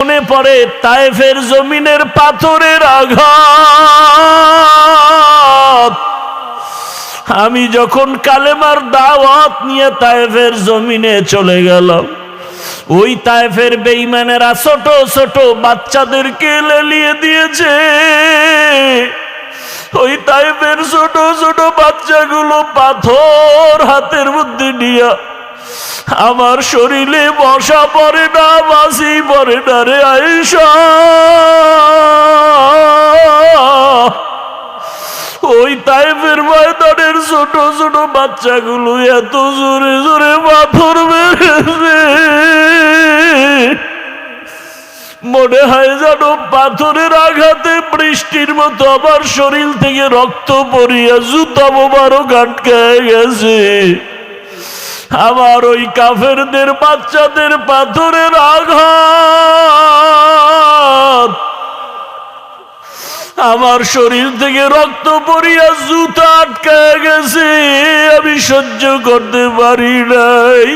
মনে পড়ে তায়েফের জমিনের পাথরের আঘাত। আমি যখন কালেমার দাওয়াত নিয়ে তায়েফের জমিনে চলে গেলাম, ওই তায়েফের বেঈমানেরা ছোট ছোট বাচ্চাদেরকে লেলিয়ে দিয়েছে। ওই তায়েফের ছোট ছোট বাচ্চাগুলো পাথর হাতের মধ্যে নিয়ে আমার শরীরে বসা পড়ে না, বাসি পড়ে না রে আয়েশা। ওই তায়েফের ময়দানের ছোট ছোট বাচ্চাগুলো এত জোরে জোরে পাথর মেরেছে, মনে হয় যেন পাথরের আঘাতে বৃষ্টির মতো আমার শরীর থেকে রক্ত পড়িয়া জুতা মোবারক আটকায় গেছে। আমার ওই কাফেরদের বাচ্চাদের পাথরের আঘাত আমার শরীর থেকে রক্ত পড়িয়া জুতা আটকায় গেছে, আমি সহ্য করতে পারি নাই।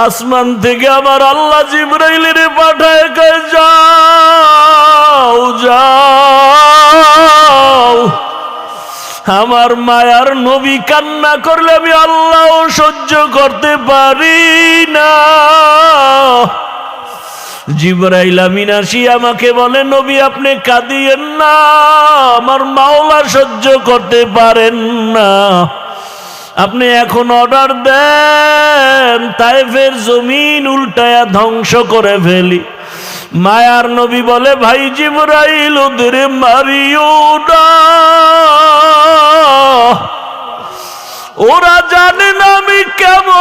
আসমান থেকে আমার আল্লাহ জিবরাইলের পাঠায় কয়, যাও যাও, আমার মায়ার নবী কান্না করলে আমি আল্লাহ সহ্য করতে পারি না। জিবরাইল আমিন আসি আমাকে বলে, নবী আপনি কাঁদিয়েন না, আমার মাওলা সহ্য করতে পারেন না, আপনি এখন অর্ডার দেন তায়েফের জমিন উল্টায়া ধ্বংস করে ফেলি। মায়ার নবী বলে, ভাই জিবরাইল ওদের মারিও না, ওরা জানে না আমি কেমন,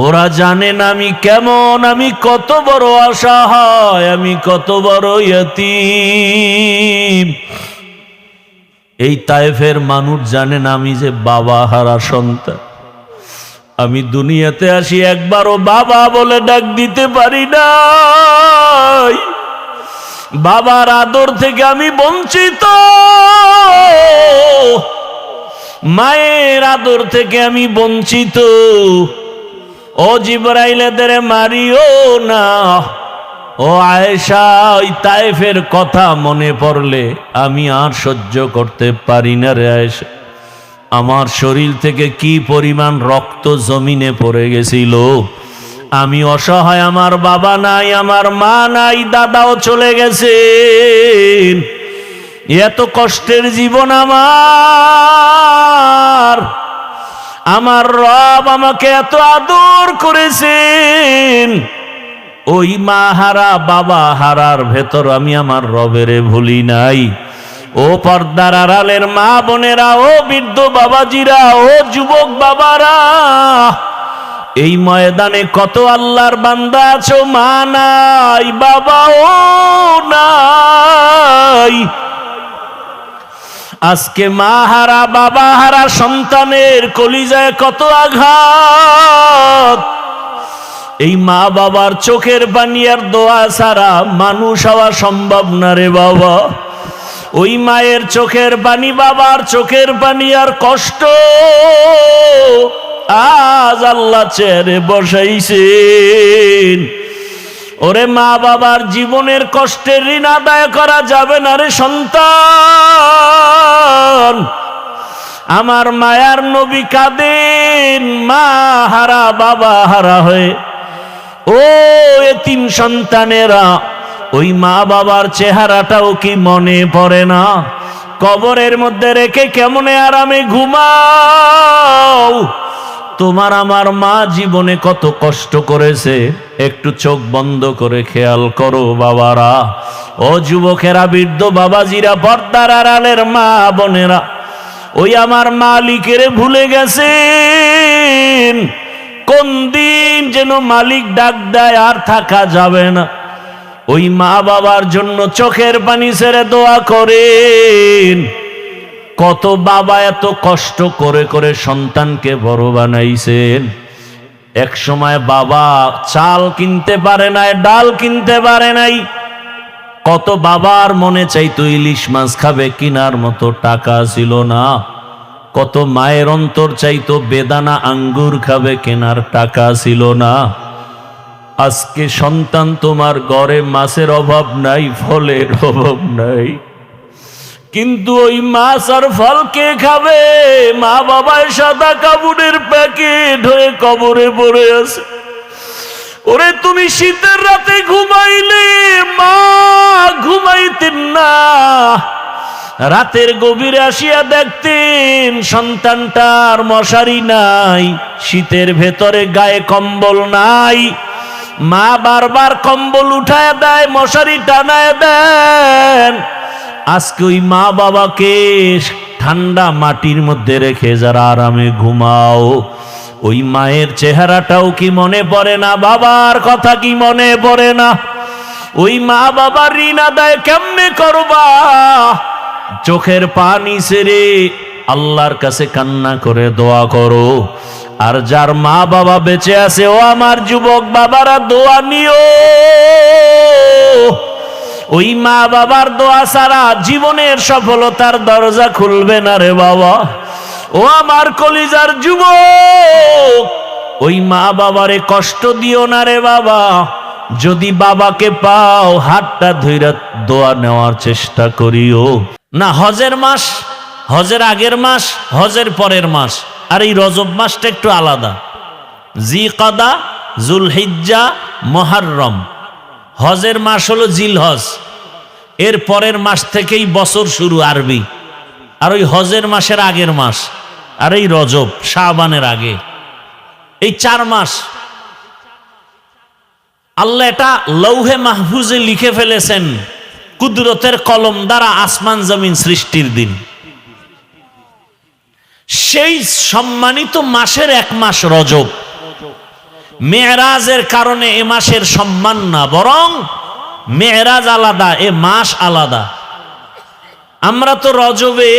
ওরা জানে না আমি কেমন, আমি কত বড় অসহায়, আমি কত বড় ইয়তীম। এই তায়েফের মানুষ জানে না আমি যে বাবা হারা সন্তান। আমি দুনিয়াতে আসি একবারও বাবা বলে ডাক দিতে পারি নাই, বাবার আদর থেকে আমি বঞ্চিত, মায়ের আদর থেকে আমি বঞ্চিত। ও জিবরাইল এদের মারিও না। ও আয়েশা, ওই তায়েফের কথা মনে পড়লে আমি আর সহ্য করতে পারি না রে আয়েশা। আমার শরীর থেকে কি পরিমাণ রক্ত জমিনে পড়ে গেছিল। আমি অসহায়, আমার বাবা নাই, আমার মা নাই, দাদাও চলে গেছেন। এত কষ্টের জীবন আমার রব আমাকে এত আদর করেছেন। ওই মা হারা বাবা হারার ভেতর আমি আমার রবেরে ভুলি নাই। ও পর্দার আড়ালের মা বোনেরা, ও বৃদ্ধ বাবাজিরা, ও যুবক বাবারা, এই ময়দানে কত আল্লাহর বান্দা আছো, মা নাই, বাবাও নাই। আজকে মা হারা বাবা হারা সন্তানের কলিজায় কত আঘাত। এই মা বাবার চোখের পানি আর দোয়া ছাড়া মানুষ হওয়া সম্ভব না রে বাবা। ওই মায়ের চোখের পানি, বাবার চোখের পানি আর কষ্ট আজ আল্লাহ চেহারে বসাইছেন। ওরে মা বাবার জীবনের কষ্টের ঋণ আদায় করা যাবে না রে সন্তান। আমার মায়ার নবী কাঁদেন মা হারা বাবা হারা হয়ে। ও এতিম সন্তানেরা, ওই মা বাবার চেহারাটাও কি মনে পড়ে না? কবরের মধ্যে রেখে কেমনে আরামে ঘুমাও। তোমার আমার মা জীবনে কত কষ্ট করেছে, একটু চোখ বন্ধ করে খেয়াল করো বাবারা। ও যুবকেরা, বৃদ্ধ বাবাজিরা, পর্দার আড়ালের মা বোনেরা, ওই আমার মালিকের ভুলে গেছেন। কোন দিন যেন মালিক ডাক দেয় আর থাকা যাবে না। ওই মা বাবার জন্য চোখের পানি ছেড়ে দোয়া করেন। কত বাবা এত কষ্ট করে করে সন্তানকে বড় বানাইছেন। এক সময় বাবা চাল কিনতে পারে নাই, ডাল কিনতে পারে নাই। কত বাবার মনে চাইতো ইলিশ মাছ খাবে, কিনার মতো টাকা ছিল না। কত মায়ের অন্তর চাইতো বেদানা আঙ্গুর খাবে, কেনার টাকা ছিল না। আজকে সন্তান তোমার ঘরে মাছের অভাব নাই, ফলের অভাব নাই, কিন্তু ওই মাছ আর ফল কে খাবে? মা বাবার সাদা কাপড়ের প্যাকেট হয়ে কবরে পড়ে আছে। ওরে তুমি শীতের রাতে ঘুমাইলে মা ঘুমাইতেন না, রাতের গভীরে আসিয়া দেখতেন সন্তানটার মশারি নাই, শীতের ভেতরে গায়ে কম্বল নাই, মা বারবার কম্বল উঠায় দেয়, মশারি টানায় দেন। আজকে ওই মা বাবাকে ঠান্ডা মাটির মধ্যে রেখে যারা আরামে ঘুমাও, ওই মায়ের চেহারাটাও কি মনে পড়ে না? বাবার কথা কি মনে পড়ে না? ওই মা বাবার ঋণ আদায় কেমনে করবা? চোখের পানি ছেড়ে আল্লাহর কাছে কান্না করে দোয়া করো। আর যার মা বাবা বেঁচে আছে, ও আমার যুবক বাবারা, দোয়া নিও। ওই মা বাবার দোয়া ছাড়া জীবনের সফলতার দরজা খুলবে না রে বাবা। ও আমার কলিজার যুবক, ওই মা বাবারে কষ্ট দিও না রে বাবা। যদি বাবাকে পাও, হাতটা ধইরা দোয়া নেওয়ার চেষ্টা করিও না। হজের মাস, হজের আগের মাস, হজের পরের মাস, আর এই রজব মাসটা একটু আলাদা। জিকাদা, জুলহিজ্জা, মুহররম। হজের মাস হলো জিলহজ, এর পরের মাস থেকেই বছর শুরু আরবি। আর ওই হজের মাসের আগের মাস, আর এই রজব শাবানের আগে, এই 4 মাস আল্লাহ এটা লৌহে মাহফুজে লিখে ফেলেছেন কুদরতের কলম দ্বারা, আসমান জমিন সৃষ্টির দিন। সেই সম্মানিত মাসের এক মাস রজব। মেরাজের কারণে এ মাসের সম্মান না, বরং মেরাজ আলাদা, এ মাস আলাদা। আমরা তো রজবে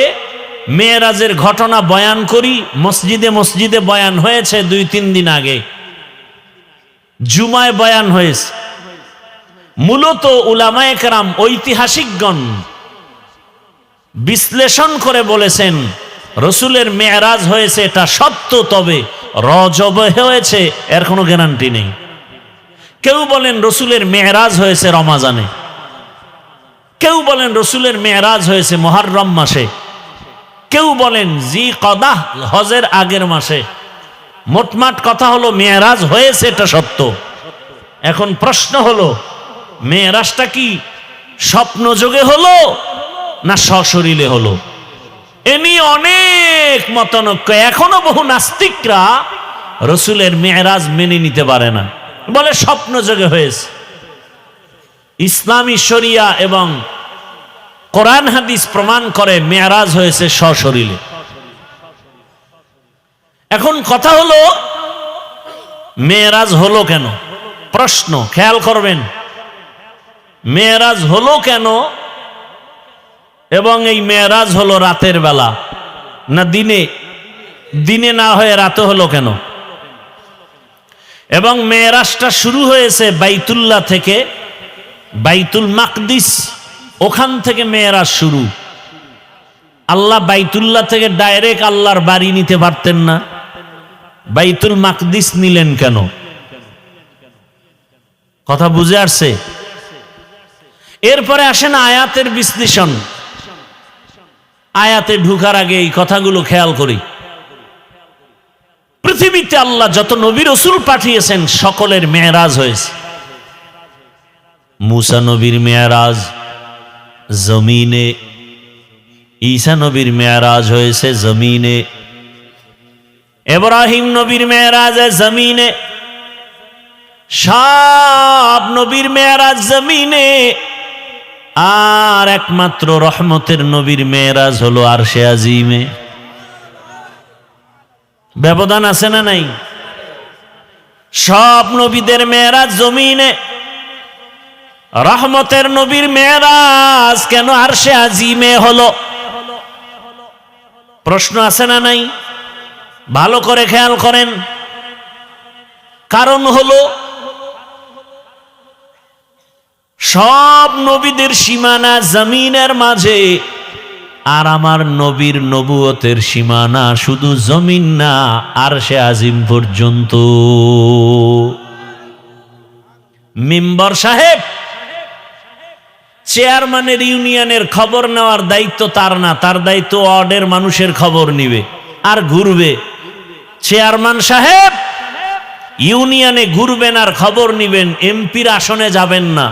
মেরাজের ঘটনা বয়ান করি, মসজিদে মসজিদে বয়ান হয়েছে 2-3 দিন আগে, জুমায় বয়ান হয়েছে। মূলত উলামায়ে কেরাম, ঐতিহাসিকগণ বিশ্লেষণ করে বলেছেন রসুলের মেরাজ হয়েছে এটা সত্য, তবে রজবে হয়েছে এর কোনো গ্যারান্টি নেই। কেউ বলেন রসুলের মেরাজ হয়েছে রমাজানে, কেউ বলেন রসুলের মেরাজ হয়েছে মুহররম মাসে, কেউ বলেন জিকাদা, হজের আগের মাসে। মোটমাট কথা হলো মেরাজ হয়েছে এটা সত্য। এখন প্রশ্ন হলো, মেরাজটা কি স্বপ্ন যোগে হলো না সশরীরে হলো? এ নিয়ে অনেক মতানৈক্য। এখনো বহু নাস্তিকরা রসুলের মেরাজ মেনে নিতে পারে না, বলে স্বপ্ন যোগে হয়েছে। ইসলামী শরিয়া এবং কোরআন হাদিস প্রমাণ করে মেরাজ হয়েছে সশরীরে। এখন কথা হলো, মেরাজ হলো কেন? প্রশ্ন খেয়াল করবেন, মেরাজ হলো কেন? এবং এই মেরাজ হলো রাতের বেলা না দিনে? দিনে না হয়ে রাতে হলো কেন? এবং মেরাজটা শুরু হয়েছে বাইতুল্লাহ থেকে, বাইতুল মাকদিস, ওখান থেকে মেরাজ শুরু। আল্লাহ বাইতুল্লাহ থেকে ডাইরেক্ট আল্লাহর বাড়ি নিতে পারতেন না, বাইতুল মাকদিস নিলেন কেন? কথা বুঝে আসছে? এরপরে আসেন আয়াতের বিশ্লেষণ। আয়াতে ঢুকার আগে এই কথাগুলো খেয়াল করি। পৃথিবীতে আল্লাহ যত নবী রাসূল পাঠিয়েছেন সকলের মেরাজ হয়েছে। মুসা নবীর মেরাজ জমিনে, ঈসা নবীর মেরাজ হয়েছে জমিনে, ইব্রাহিম নবীর মেরাজ জমিনে, সব নবীর মেরাজ জমিনে। আর একমাত্র রহমতের নবীর মেরাজ হলো আরশে আজিমে। ব্যবধান আছে না নাই? সব নবীদের মেরাজ জমিনে, রহমতের নবীর মেরাজ কেন আরশে আজিমে হলো? প্রশ্ন আছে না নাই? ভালো করে খেয়াল করেন। কারণ হলো, সব নবীদের সীমানা জমিনের মাঝে, আর আমার নবীর নবুয়তের সীমানা শুধু জমিন না, আরশে আজিম পর্যন্ত। মেম্বার সাহেব, চেয়ারম্যানের ইউনিয়নের খবর নেওয়ার দায়িত্ব তার না, তার দায়িত্ব ওয়ার্ডের মানুষের খবর নিবে আর ঘুরবে। চেয়ারম্যান সাহেব ইউনিয়নে ঘুরবেন আর খবর নিবেন, এমপির আসনে যাবেন না।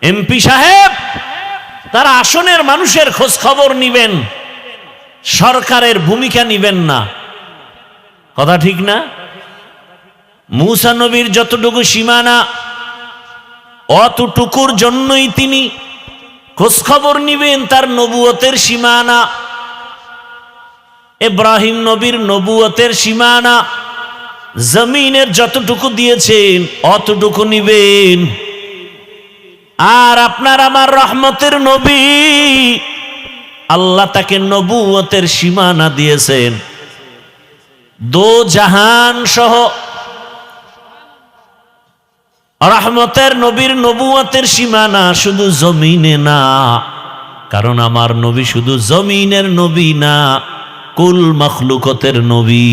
এমপি সাহেব তার আসনের মানুষের খোঁজ খবর নিবেন, সরকারের ভূমিকা নিবেন না। কথা ঠিক না? মূসা নবীর যতটুকু সীমানা, অতটুকুর জন্যই তিনি খোঁজ খবর নিবেন তার নবুয়তের সীমানা। ইব্রাহিম নবীর নবুয়তের সীমানা জমিনের যতটুকু দিয়েছেন অতটুকু নিবেন। আর আপনার আমার রহমতের নবী, আল্লাহ তাকে নবুয়তের সীমানা দিয়েছেন দো জাহান সহ। রহমতের নবীর নবুয়তের সীমানা শুধু জমিনে না, কারণ আমার নবী শুধু জমিনের নবী না, কুল মখলুকতের নবী।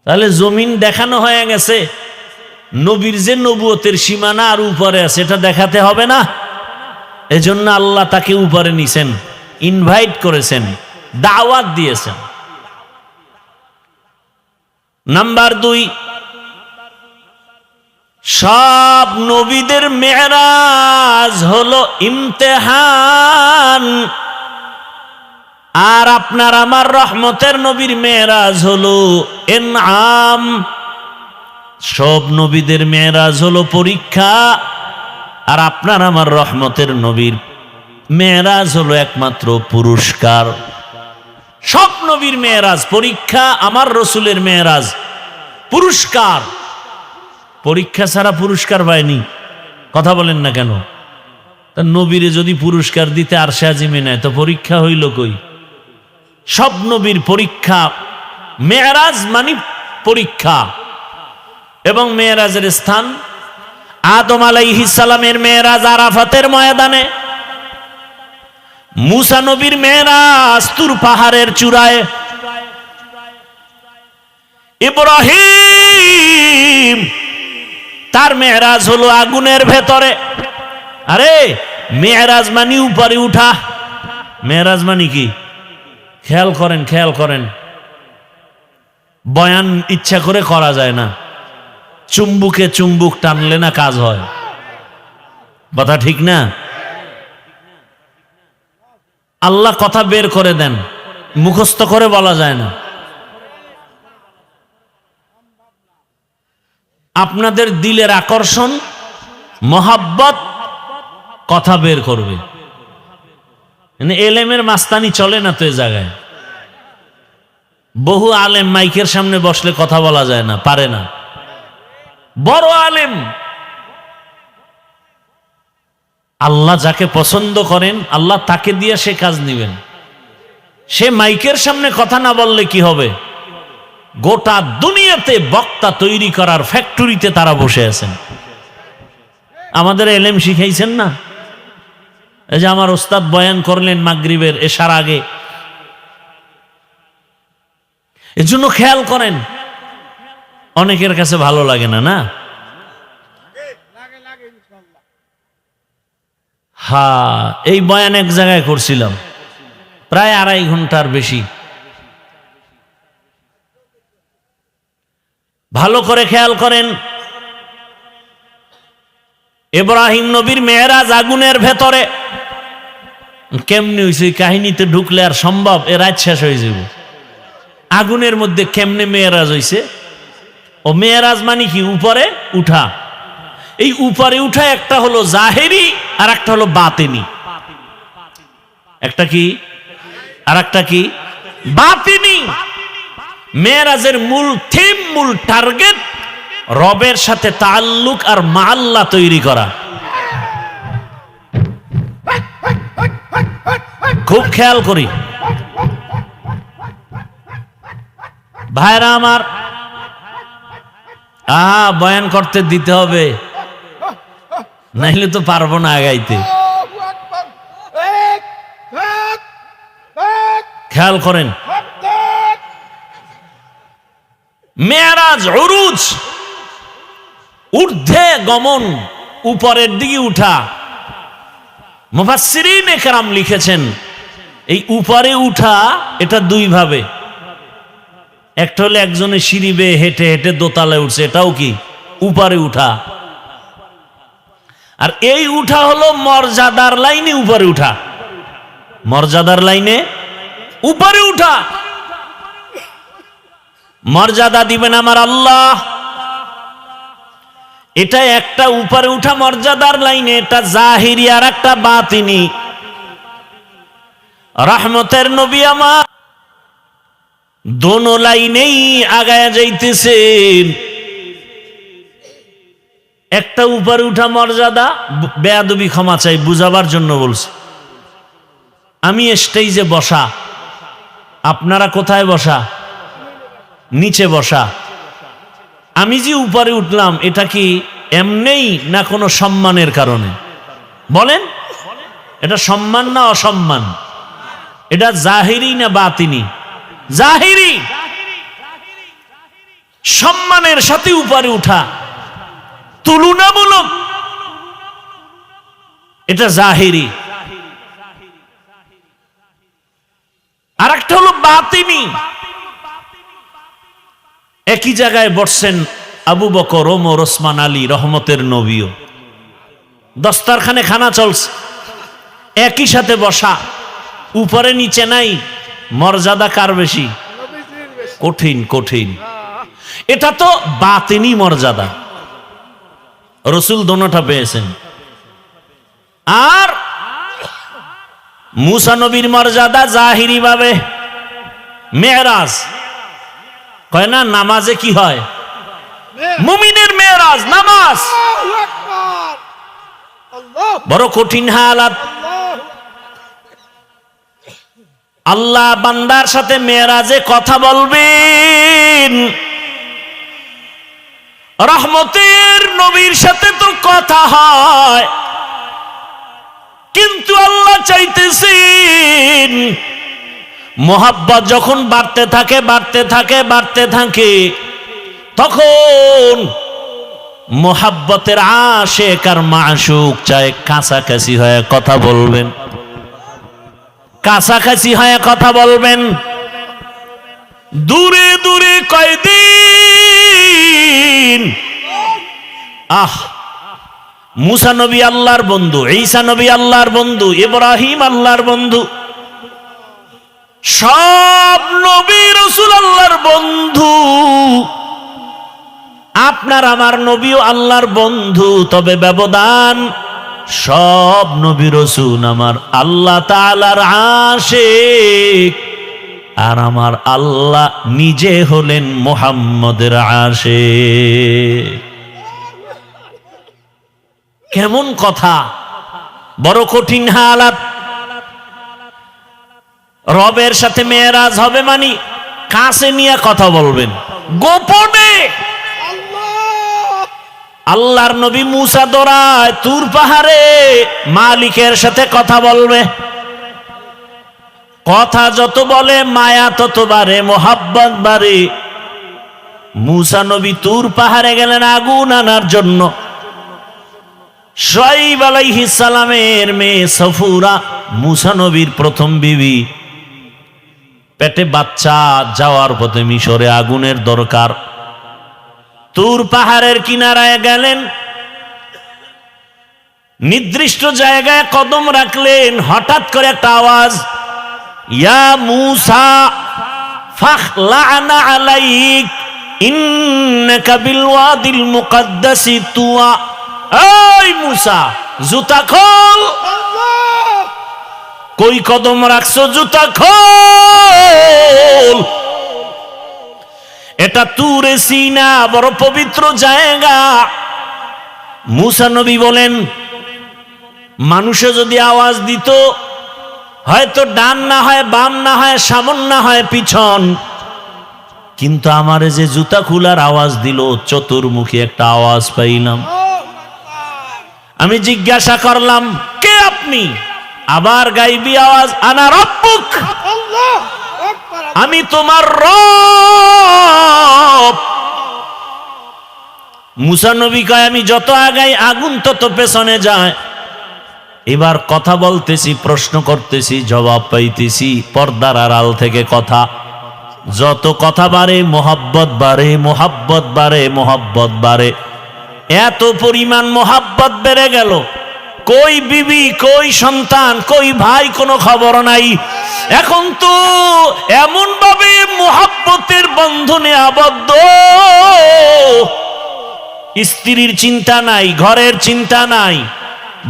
তাহলে জমিন দেখানো হয়ে গেছে, নবীর যে নবুয়তের সীমানা আর উপরে আছে এটা দেখাতে হবে না? এজন্য আল্লাহ তাকে উপরে নিছেন, ইনভাইট করেছেন, দাওয়াত দিয়েছেন। নাম্বার 2, সব নবীদের মেরাজ হলো ইমতিহান, আর আপনার আমার রহমতের নবীর মেরাজ হলো ইনআম। সব নবীদের মেরাজ হলো পরীক্ষা, আর আপনার আমার রহমতের নবীর মেরাজ হলো একমাত্র পুরস্কার। সব নবীর মেরাজ পরীক্ষা, আমার রসুলের মেরাজ পুরস্কার। পরীক্ষা ছাড়া পুরস্কার পায়নি, কথা বলেন না কেন? তা নবীরে যদি পুরস্কার দিতে আরশে আজিমে নেয় তো পরীক্ষা হইল কই? সব নবীর পরীক্ষা, মেরাজ মানে পরীক্ষা। এবং মেরাজের স্থান, আদম আলাইহিস সালামের মেরাজ আরাফাতের ময়দানে, মূসা নবীর মেরাজ তুর পাহাড়ের চূড়ায়, ইব্রাহিম তার মেরাজ হলো আগুনের ভেতরে। আরে মেরাজ মানে উপরে উঠা, মেরাজ মানে কি? খেয়াল করেন, খেয়াল করেন, বয়ান ইচ্ছা করে করা যায় না, চুম্বুকে চুম্বুক টানলে না কাজ হয়, কথা ঠিক না? আল্লাহ কথা বের করে দেন, মুখস্থ করে বলা যায় না। আপনাদের দিলের আকর্ষণ, মহাব্বত কথা বের করবে। এলেমের মাস্তানি চলে না তো এ জায়গায়। বহু আলেম মাইকের সামনে বসলে কথা বলা যায় না, পারে না। বড় আলেম, আল্লাহ যাকে পছন্দ করেন আল্লাহ তাকে দিয়ে সে কাজ নিবেন। সে মাইকের সামনে কথা না বললে কি হবে? গোটা দুনিয়াতে বক্তা তৈরি করার ফ্যাক্টরিতে তারা বসে আছেন। আমাদের এলেম শিখাইছেন না? এই যে আমার ওস্তাদ বয়ান করলেন মাগরিবের এশার আগে, এর জন্য খেয়াল করেন, অনেকের কাছে ভালো লাগে না, না? হ্যাঁ, এই বয়ান এক জায়গায় করছিলাম প্রায় 2.5 ঘন্টার বেশি। ভালো করে খেয়াল করেন, ইব্রাহিম নবীর মেরাজ আগুনের ভেতরে। কেমনে হয়েছে কাহিনীতে ঢুকলে আর সম্ভব? এ রাত শেষ হয়ে যাবে। আগুনের মধ্যে কেমনে মেরাজ হয়েছে? ও মেরাজ মানে কি? উপরে উঠা। এই উপরে উঠা একটা হলো জাহেরি আর একটা হলো বাতিনি। একটা কি আর একটা কি? বাতিনি। মেরাজের মূল থিম, মূল টার্গেট রবের সাথে তাআল্লুক আর মাআল্লাহ তৈরি করা। খুব খেয়াল করি ভাইরা আমার, বয়ান করতে দিতে হবে, নাইলে তো পারবো না আগাইতে। খেয়াল করেন, মেরাজ, উরুজ, ঊর্ধ্বে গমন, উপরের দিকে উঠা। মুফাসসিরিন কেরাম লিখেছেন এই উপরে উঠা এটা দুই ভাবে। একটা হলে একজনের সিঁড়ি বেয়ে হেঁটে হেঁটে দোতলায় উঠছে, এটাও কি উপরে উঠা। আর এই উঠা হলো মর্যাদার লাইনে উপরে উঠা, মর্যাদার লাইনে উপরে উঠা। মর্যাদা দিবেন আমার আল্লাহ, এটা একটা উপরে উঠা মর্যাদার লাইনে, এটা জাহিরি আর একটা বাতিনি। রহমতের নবী আমার দোনো লাইনেই আগায়া যাইতেছেন। একটা উপরে উঠা মর্যাদা, বেয়াদবি ক্ষমা চাই, বুঝাবার জন্য বলছি। আমি স্টেজে বসা, আপনারা কোথায় বসা? নিচে বসা। আমি যে উপরে উঠলাম এটা কি এমনেই না কোনো সম্মানের কারণে? বলেন, এটা সম্মান না অসম্মান? এটা জাহিরি না বাতিনি? জাহিরি। সম্মানের সাথে উপরে উঠা, তুলনামূলক এটা জাহিরি। আর একটা হলো বাতিনি। একই জায়গায় বসছেন আবু বকর, ওমর, ওসমান, আলী, রহমতের নবীও। দস্তারখানে খানা চলছে, একই সাথে বসা, উপরে নিচে নাই। মর্যাদা কার বেশি? কঠিন কঠিন। এটা তো বাতিনি মর্যাদা, রসুল দোনোটা পেয়েছেন। আর মুসা নবীর মর্যাদা জাহিরি ভাবে মেরাজ। কয় না নামাজে কি হয়? মুমিনের মেরাজ নামাজ। বড় কঠিন হালাত। আল্লাহ বান্দার সাথে মেরাজে কথা বলবেন। রহমতের নবীর সাথে তো কথা হয়, কিন্তু আল্লাহ চাইতেছেন মোহাব্বত যখন বাড়তে থাকে বাড়তে থাকে বাড়তে থাকে, তখন মোহাব্বতের আশিক আর মাশুক চায় কাছাকাছি হয়ে কথা বলবেন, কাছাকাছি হয়ে কথা বলবেন। দূরে দূরে কয়দিন। মুসা নবী আল্লাহর বন্ধু, ঈসা নবী আল্লাহর বন্ধু, ইব্রাহিম আল্লাহর বন্ধু, সব নবী রাসূল আল্লাহর বন্ধু। আপনার আমার নবীও আল্লাহর বন্ধু, তবে ব্যবধান সব নবী রাসূল আমার আল্লাহ তাআলার আশিক, আর আমার আল্লাহ নিজে হলেন মুহাম্মদের আশিক। কেমন কথা, বড় কঠিন হালাত। রবের সাথে মেরাজ হবে মানে কাছে নিয়ে কথা বলবেন, গোপনে। আল্লাহর নবী মুসা দৌড়ায় তুর পাহাড়ে মালিকের সাথে কথা বলবে। কথা যত বলে মায়া তত বাড়ে, মোহাব্বত বাড়ে। মুসা নবী তুর পাহাড়ে গেলেন আগুন আনার জন্য। শুআয়ব আলাইহিস সালামের মেয়ে সফুরা, মুসা নবীর প্রথম বিবি, পেটে বাচ্চা, যাওয়ার পথে মিশরে আগুনের দরকার। তুর পাহাড়ের কিনারায় গেলেন, নির্দিষ্ট জায়গায় কদম রাখলেন। হঠাৎ করে একটা আওয়াজ, ইয়া মুসা ফাখলা'না আলাইক ইন্নাকা বিল ওয়াদিল মুকাদ্দাসি তুয়া। এই মুসা, জুতা খোল। কই কদম রাখছো? জুতা খোল। এটা তুরে সিনা, বড় পবিত্র জায়গা। মুসা নবী বলেন, মানুষে যদি আওয়াজ দিত, হয়তো ডান না হয় বাম না হয় সামন না হয় পিছন, কিন্তু আমারে যে জুতা খোলার আওয়াজ দিল, চতুর্মুখী একটা আওয়াজ পাইলাম। আমি জিজ্ঞাসা করলাম, কে আপনি? আবার গাইবি আওয়াজ, আনা রব্বুক। আমি তোমার রব। মুসা নবী কয় আমি যত আগাই আগুন তত পেছনে যায়। এবার কথা বলতেছি, প্রশ্ন করতেছি, জবাব পাইতেছি পর্দার আড়াল থেকে কথা। যত কথা বাড়ে মোহাব্বত বাড়ে, মোহাব্বত বাড়ে, মোহাব্বত বাড়ে। এত পরিমাণ মোহাব্বত বেড়ে গেল, কই বিবি, কই সন্তান, কই ভাই, কোনো খবর নাই। এখন তো এমন ভাবে মোহাব্বতের বন্ধনে আবদ্ধ, স্ত্রীর চিন্তা নাই, ঘরের চিন্তা নাই,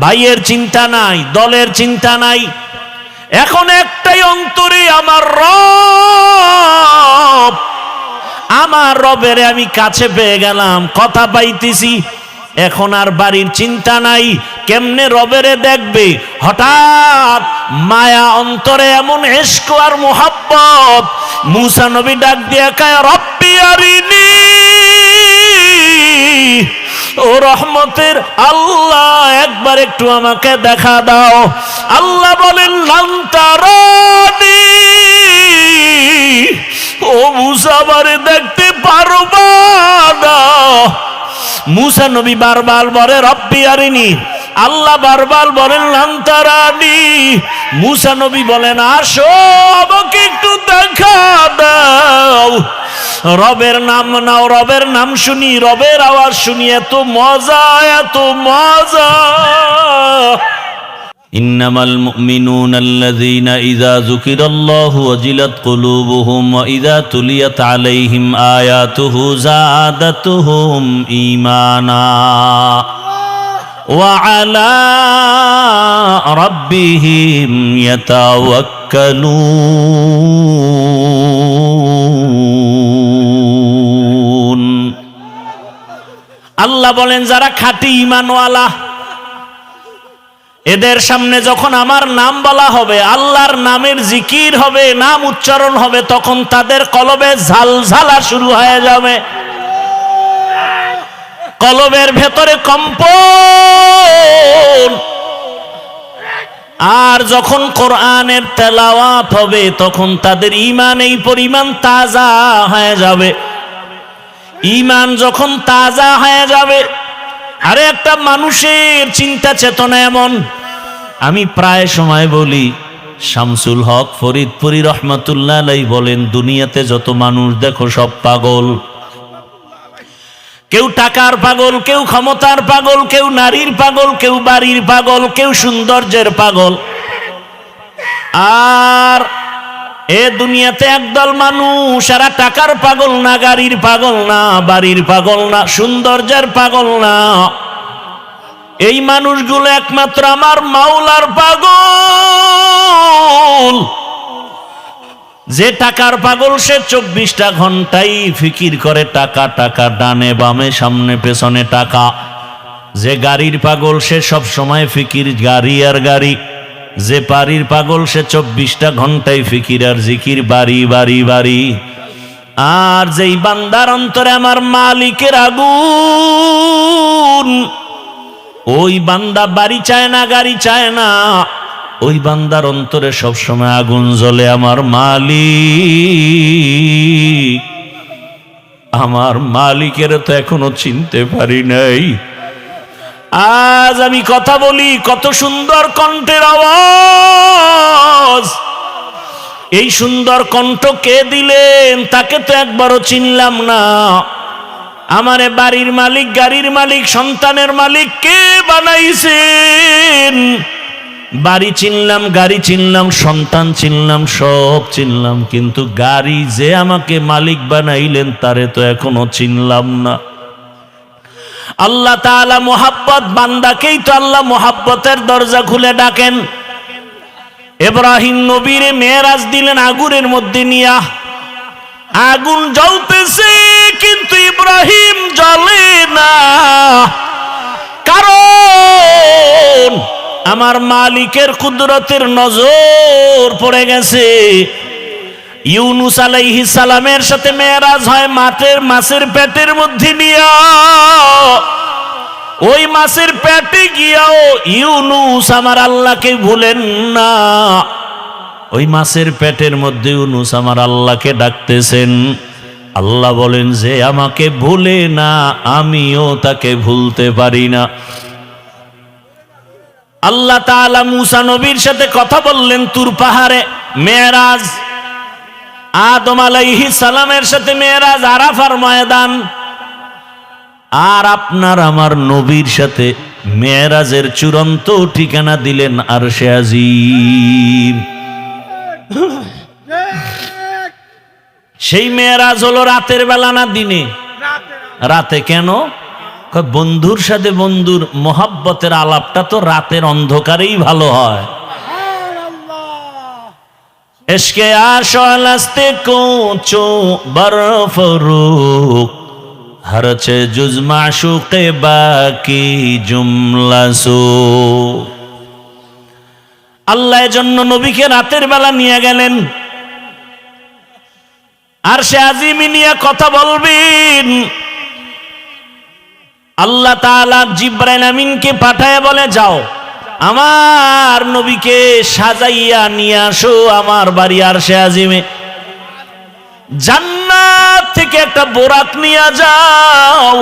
ভাইয়ের চিন্তা নাই, দলের চিন্তা নাই। এখন একটাই অন্তরে আমার রব, আমার রবের আমি কাছে পেয়ে গেলাম, কথা পাইতেছি। এখন আর বাড়ির চিন্তা নাই, কেমনে রবেরে দেখবে। হঠাৎ মায়া অন্তরে এমন ইশক আর মোহাব্বত, মুসা নবী ডাক দিয়া কয় রব্বি আরিনি, ও রহমতের আল্লাহ একবার একটু আমাকে দেখা দাও। আল্লাহ বলেন লান তারানি, ও মুসা বারে দেখতে পারবা না। মুসা নবী বারবার বলে রব্বি আরিনি, আল্লাহ বারবার বলেন লান তারানি। মুসা নবী বলেন আসো আমাকে একটু দেখা দাও। রবের নাম নাও, রবের নাম শুনি, রবের আওয়াজ শুনি, এত মজা, এত মজা। ইন্নামাল মুমিনুনা আল্লাযীনা ইযা যুকিরাল্লাহু ওয়াজিলাত কুলুবুহুম ওয়া ইযা তুলিয়াত আলাইহিম আয়াতুহু যাদাতুহুম ঈমানা ওয়া আলা রাব্বিহিম ইয়াতাওয়াক্কালুন। আল্লাহ বলেন যারা খাঁটি ঈমানওয়ালা, এদের সামনে যখন আমার নাম বলা হবে, আল্লাহর নামের জিকির হবে, নাম উচ্চারণ হবে, তখন তাদের কলবে ঝালঝালা শুরু হয়ে যাবে, কলবের ভেতরে কম্পন। আর যখন কোরআনের তেলাওয়াত হবে তখন তাদের ঈমান এই পরিমাণ তাজা হয়ে যাবে। ঈমান যখন তাজা হয়ে যাবে, আরে একটা মানুষের চিন্তা চেতনা এমন, আমি প্রায় সময় বলি, শামসুল হক ফরিদপুরি রহমাতুল্লাহ আলাইহি বলেন দুনিয়াতে যত মানুষ দেখো সব পাগল। কেউ টাকার পাগল, কেউ ক্ষমতার পাগল, কেউ নারীর পাগল, কেউ বাড়ির পাগল, কেউ সৌন্দর্যের পাগল। আর এ দুনিয়াতে একদল মানুষ, এরা টাকার পাগল না, গাড়ির পাগল না, বাড়ির পাগল না, সৌন্দর্যের পাগল না। এই মানুষগুলো একমাত্র আমার মাওলার পাগল। যে টাকার পাগল সে 24টা ঘন্টাই ফিকির করে টাকা, টাকা, ডানে বামে সামনে পেছনে টাকা। যে গাড়ির পাগল সে সব সময় ফিকির গাড়ি আর গাড়ি। যে বাড়ির পাগল সে 24টা ঘন্টায় ফিকির আর জিকির, বাড়ি বাড়ি বাড়ি। আর যেই বান্দার অন্তরে আমার মালিকের আগুন, ওই বান্দা বাড়ি চায় না, গাড়ি চায় না, ওই বান্দার অন্তরে সবসময় আগুন জ্বলে। আমার মালিক, আমার মালিকের তো এখনো চিনতে পারি নাই। আজ আমি কথা বলি, কত সুন্দর কণ্ঠের আওয়াজ। এই সুন্দর কণ্ঠ কে দিলেন তাকে তো একবারও চিনলাম না। আমারে বাড়ির মালিক, গাড়ির মালিক, সন্তানের মালিক কে বানাইছেন? বাড়ি চিনলাম, গাড়ি চিনলাম, সন্তান চিনলাম, সব চিনলাম, কিন্তু গাড়ি যে আমাকে মালিক বানাইলেন তারে তো এখনো চিনলাম না। আল্লাহ তাআলা মোহাব্বত, বান্দাকেই তো আল্লাহ মোহাব্বতের দরজা খুলে ডাকেন। ইব্রাহিম নবীরে মেরাজ দিলেন আগুনের মধ্যে নিয়া। আগুন জ্বলতেছে কিন্তু ইব্রাহিম জ্বলে না, কারণ আমার মালিকের কুদরতের নজর পড়ে গেছে। ইউনুস আলাইহিস সালামের সাথে মেরাজ হয় মাছের পেটের মধ্যে নিয়া। ওই মাছের পেটে গিয়াও ইউনুস আমার আল্লাহকে ভুলেন না। ওই মাছের পেটের মধ্যে ইউনূস আমার আল্লাহকে ডাকতেছেন। আল্লাহ বলেন যে আমাকে ভুলে না, আমিও তাকে ভুলতে পারি না। আল্লাহ তাআলা মূসা নবীর সাথে কথা বললেন তুর পাহাড়ে, মেরাজ। আদম আলাইহিস সালামের সাথে মেরাজ আরাফার ময়দান। আর আপনার আমার নবীর সাথে মেরাজের চূড়ান্ত ঠিকানা দিলেন আরশে আজিম। সেই মেরাজ হলো রাতের বেলা না দিনে? রাতে। কেন? বন্ধুর সাথে বন্ধুর মোহাব্বতের আলাপটা তো রাতের অন্ধকারেই ভালো হয়। ইশকে আশাল আস্তে কোচো বরফরুক হরছে জুজ মাশুকে বাকি জুমলাসু। আল্লাহ এজন্য নবীকে রাতের বেলা নিয়ে গেলেন, আরশে আজিমি নিয়ে কথা বলবেন। আল্লাহ তাআলা জিবরাইল আমিনকে পাঠায় বলে যাও আমার নবীকে সাজাইয়া নিয়ে আসো আমার বাড়ি আরশে আজিমে। জান্নাত থেকে একটা বোরাক নিয়ে যাও,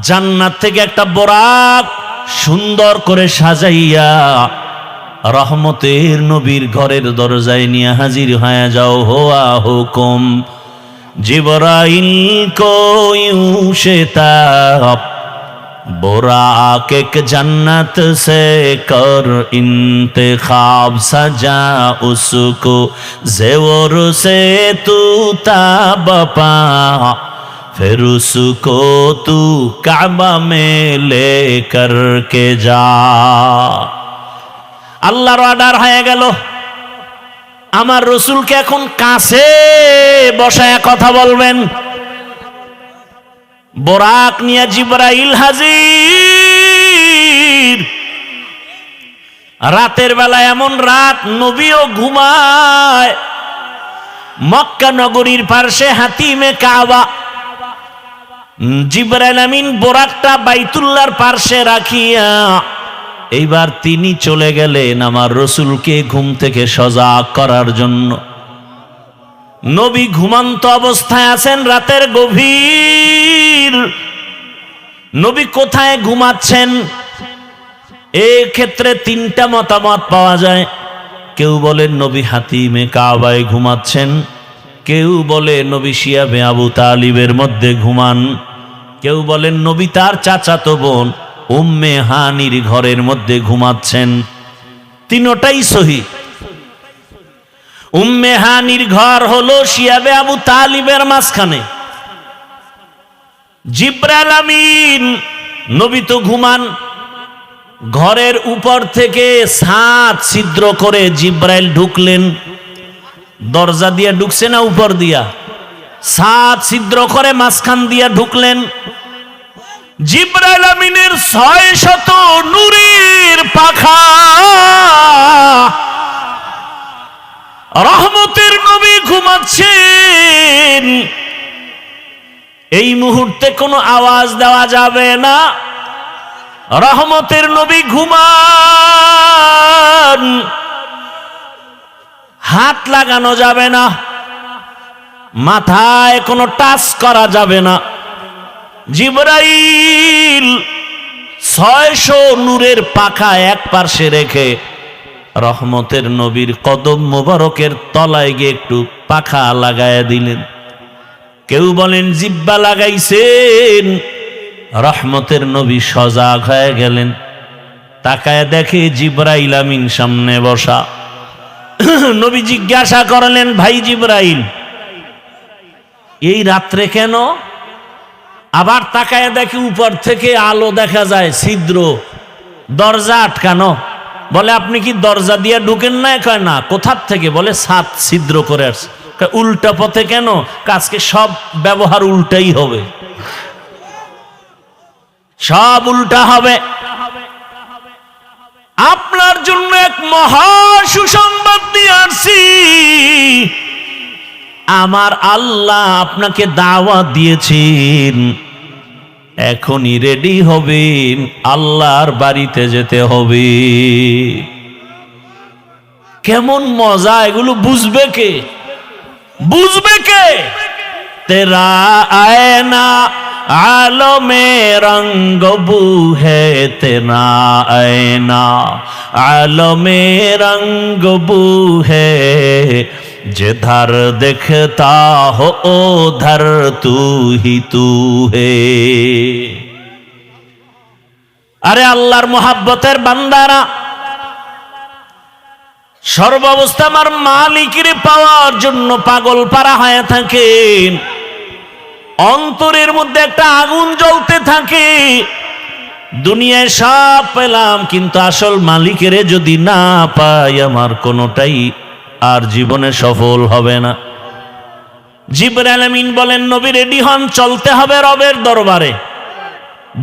জান্নাত থেকে একটা বোরাক সুন্দর করে সাজাইয়া রহমতের নবীর ঘরের দরজায় নিয়ে হাজির হয়ে যাও। হোয়া হুকুম জিবরাইল কো यूं शिताब बुराक एक जन्नत से कर इंतखाब सजा उसको ज़ेवर से तू ताबपा फिर उसको तू काबा में ले कर के जा। আল্লাহর অর্ডার হয়ে গেল। আমার রসুলকে এখন কাছে বসায় কথা বলবেন। বোরাক নিয়ে জিবরাইল হাজির। রাতের বেলা, এমন রাত নবীও ঘুমায়। মক্কা নগরীর পার্শ্বে হাতিমে কাবা। জিবরাইল আমিন বোরাকটা বাইতুল্লাহর পার্শ্বে রাখিয়া এইবার তিনি চলে গেলেন আমার রসুলকে ঘুম থেকে সজাগ করার জন্য। নবী ঘুমন্ত অবস্থায় আছেন, রাতের গভীর। নবী কোথায় ঘুমাচ্ছেন? এই ক্ষেত্রে তিনটা মতামত পাওয়া যায়। কেউ বলেন নবী হাতিমে কাবায় ঘুমাচ্ছেন, কেউ বলে নবী শিয়াবে আবু তালিবের মধ্যে ঘুমান, কেউ বলেন নবী তার চাচাতো বোন উম্মে হানির ঘরের মধ্যে ঘুমাচ্ছেন। তিনটাই সহি। উম্মে হানির ঘর হলো শিয়াবে আবু তালিবের মাঝখানে। জিবরাইল আমিন নবী তো ঘুমান, ঘরের উপর থেকে ছাদ ছিদ্র করে জিবরাইল ঢুকলেন। দরজা দিয়ে ঢুকছে না উপর দিয়া? ছাদ ছিদ্র করে মাঝখান দিয়া ঢুকলেন। জিবরাইল আমিনের 600 নূরের পাখা, রহমতের নবী ঘুমাচ্ছেন। এই মুহূর্তে কোনো আওয়াজ দেওয়া যাবে না। রহমতের নবী ঘুমান, হাত লাগানো যাবে না, মাথায় কোনো টাচ করা যাবে না। জিবরাইল 600 নূরের পাখা এক পার্শ্বে রেখে রহমতের নবীর কদম মোবারকের তলায় গিয়ে একটু পাখা লাগায়া দিলেন। কেউ বলেন জিব্বা লাগাইছেন। রহমতের নবী সজাগ হয়ে গেলেন, তাকায় দেখে জিবরাইল আমিন সামনে বসা। নবী জিজ্ঞাসা করলেন, ভাই জিবরাইল, এই রাত্রে কেন? আবার তাকায় দেখে উপর থেকে আলো দেখা যায়, ছিদ্র, দরজা আটকানো। বলে আপনি কি দরজা দিয়ে ঢুকেন না? কয় না। কোথার থেকে? বলে ছাদ ছিদ্র করে আসছে। উল্টা পথে কেন? আজকে সব ব্যবহার উল্টাই হবে, সব উল্টা হবে। আপনার জন্য এক মহা সুসংবাদ দিয়ে আসছি। আমার আল্লাহ আপনাকে দাওয়াত দিয়েছেন, এখনই রেডি হবেন, আল্লাহর বাড়িতে যেতে হবে। কেমন মজা, এগুলো বুঝবে কে? বুঝবে কে? তেরা আয়না আলমে রঙ্গ বু হে, তেরা আয়না আলমে রঙ্গ বু হে, जिधर दिखता हो उधर तू ही तू है। আরে আল্লাহর মোহাব্বতের বান্দারা, সর্বাবস্থা আমার মালিকের পাওয়ার জন্য পাগল পারা হয়ে থাকেন। অন্তরের মধ্যে একটা আগুন জ্বলতে থাকে, দুনিয়ায় সব পেলাম কিন্তু আসল মালিকের যদি না পাই আমার কোনোটাই আর জীবনে সফল হবে না। জিবরাইল আমিন বলেন, নবী রেডি হন, চলতে হবে রবের দরবারে।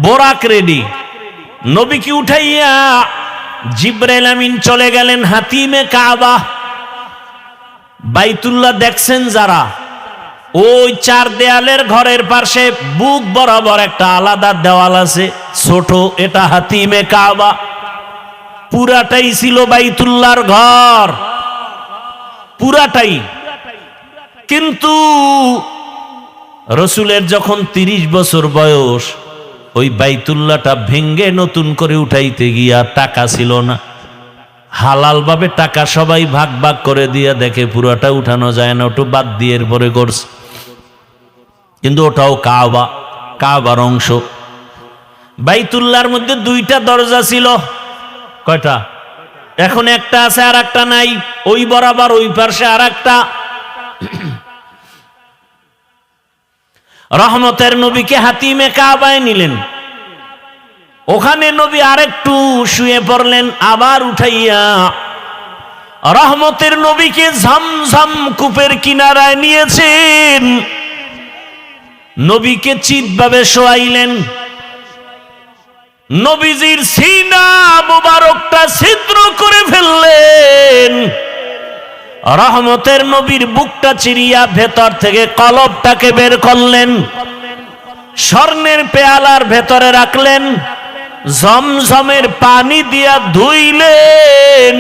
বোরাক রেডি। নবীকে উঠাইয়া জিবরাইল আমিন চলে গেলেন হাতিমে কাবা। বাইতুল্লাহ দেখছেন যারা, ওই চার দেয়ালের ঘরের পাশে বুক বরাবর একটা আলাদা দেওয়াল আছে ছোট, এটা হাতিমে কাবা। পুরাটাই ছিল বাইতুল্লাহর ঘর, পুরাটাই। কিন্তু রসুলের যখন 30 বছর বয়স, ওই বাইতুল্লাহটা ভেঙ্গে নতুন করে উঠাইতে গিয়া টাকা ছিল না। হালাল ভাবে টাকা সবাই ভাগ ভাগ করে দিয়া দেখে পুরাটা উঠানো যায় না, ওটা বাদ দিয়ে এরপরে করছে। কিন্তু ওটাও কাবা, কাবার অংশ। বাইতুল্লাহর মধ্যে 2টা দরজা ছিল। কয়টা? এখন একটা আছে আর একটা নাই। ওই বরাবর ওই পাশে আর একটা। রহমতের নবীকে হাতিমে কাবায় নিলেন। ওখানে নবী আরেকটু শুয়ে পড়লেন, আবার উঠাইয়া রহমতের নবীকে ঝমঝম কূপের কিনারায় নিয়েছেন। নবীকে চিৎভাবে শোয়াইলেন। নবীজির সিনা মুবারকটা ছিদ্র করে ফেললেন। রহমতের নবীর বুকটা চিরিয়া ভেতর থেকে কলবটাকে বের করলেন। স্বর্ণের পেয়ালার ভেতরে রাখলেন, জমজমের পানি দিয়া ধুইলেন।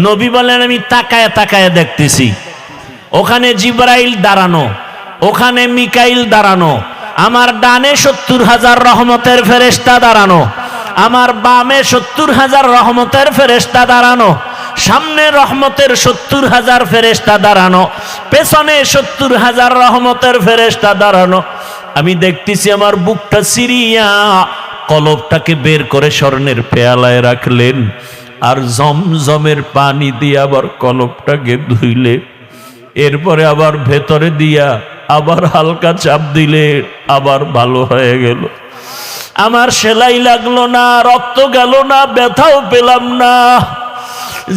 নবী বলেন, আমি তাকায় তাকায় দেখতেছি, ওখানে জিবরাইল দাঁড়ানো, ওখানে মিকাইল দাঁড়ানো, আমার ডানে 70,000 রহমতের ফেরেশতা দাঁড়ানো, আমার বামে 70,000 রহমতের ফেরেশতা দাঁড়ানো, সামনে রহমতের 70,000 ফেরেশতা দাঁড়ানো, পেছনে 70,000 রহমতের ফেরেশতা দাঁড়ানো। আমি দেখতেছি আমার বুকটা সিরিয়া কলবটাকে বের করে স্বর্ণের পেয়ালায় রাখলেন, আর জমজমের পানি দিয়ে আবার কলবটাকে ধুইলে, এরপরে আবার ভেতরে দিয়া আবার হালকা চাপ দিলে আবার ভালো হয়ে গেল। আমার সেলাই লাগলো না, রক্ত গেল না, ব্যথাও পেলাম না।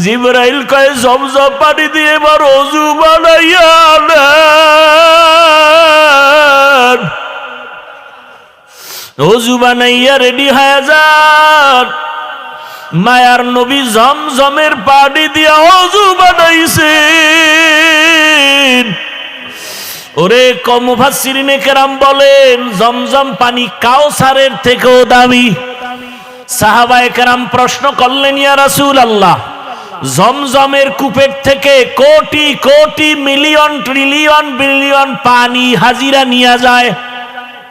জিবরাইল কয়, জমজম পানি দিয়ে এবার ওযু বানাইয়া নেন। ওযু বানাইয়া রেডি হয়ে যান। মায়ার নবী জমজমের পানি দিয়া ওযু বানাইছেন। ওরে মুফাসসিরিনে কেরাম বলেন, জমজম পানি কাউসারের থেকেও দামি। সাহাবায়ে কেরাম প্রশ্ন করলেন, ইয়া রাসূলুল্লাহ, জমজমের কূপের থেকে crore crore million trillion billion পানি হাজিরা নিয়ে যায়,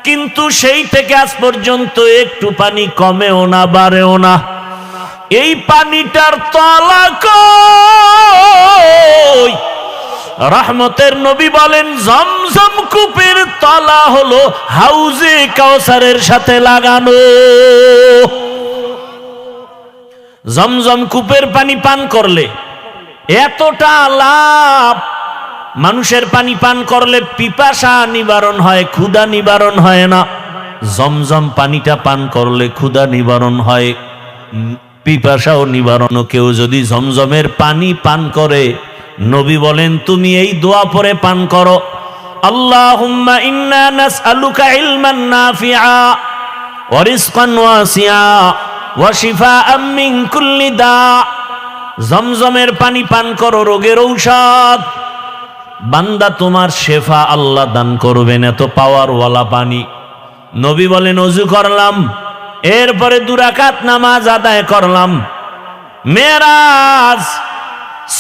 কিন্তু সেই থেকে আজ পর্যন্ত একটু পানি কমেও না বাড়েও না, এই পানিটার তলা কই? রহমতের নবী বলেন, জমজম কূপের তলা হলো হাউজে কাউসারের সাথে লাগানো। জমজম কূপের পানি পান করলে এতটা লাভ। মানুষের পানি পান করলে পিপাসা নিবারণ হয়, ক্ষুধা নিবারণ হয় না। জমজম পানিটা পান করলে ক্ষুধা নিবারণ হয়, পিপাসাও নিবারণ। কেউ যদি জমজমের পানি পান করে, নবী বলেন, তুমি এই দোয়া পড়ে পান করো, আল্লাহুম্মা ইন্না নাসআলুকা ইলমান নাফিআ ওয়া রিজকান ওয়াসিআ ওয়া শিফাআম মিন কুল্লি দা। জমজমের পানি পান করো, রোগের ঔষধ। বান্দা তোমার শেফা আল্লাহ দান করবেন, এত পাওয়ারওয়ালা পানি। নবী বলেন, ওযু করলাম, এরপরে 2 রাকাত নামাজ আদায় করলাম। মেরাজ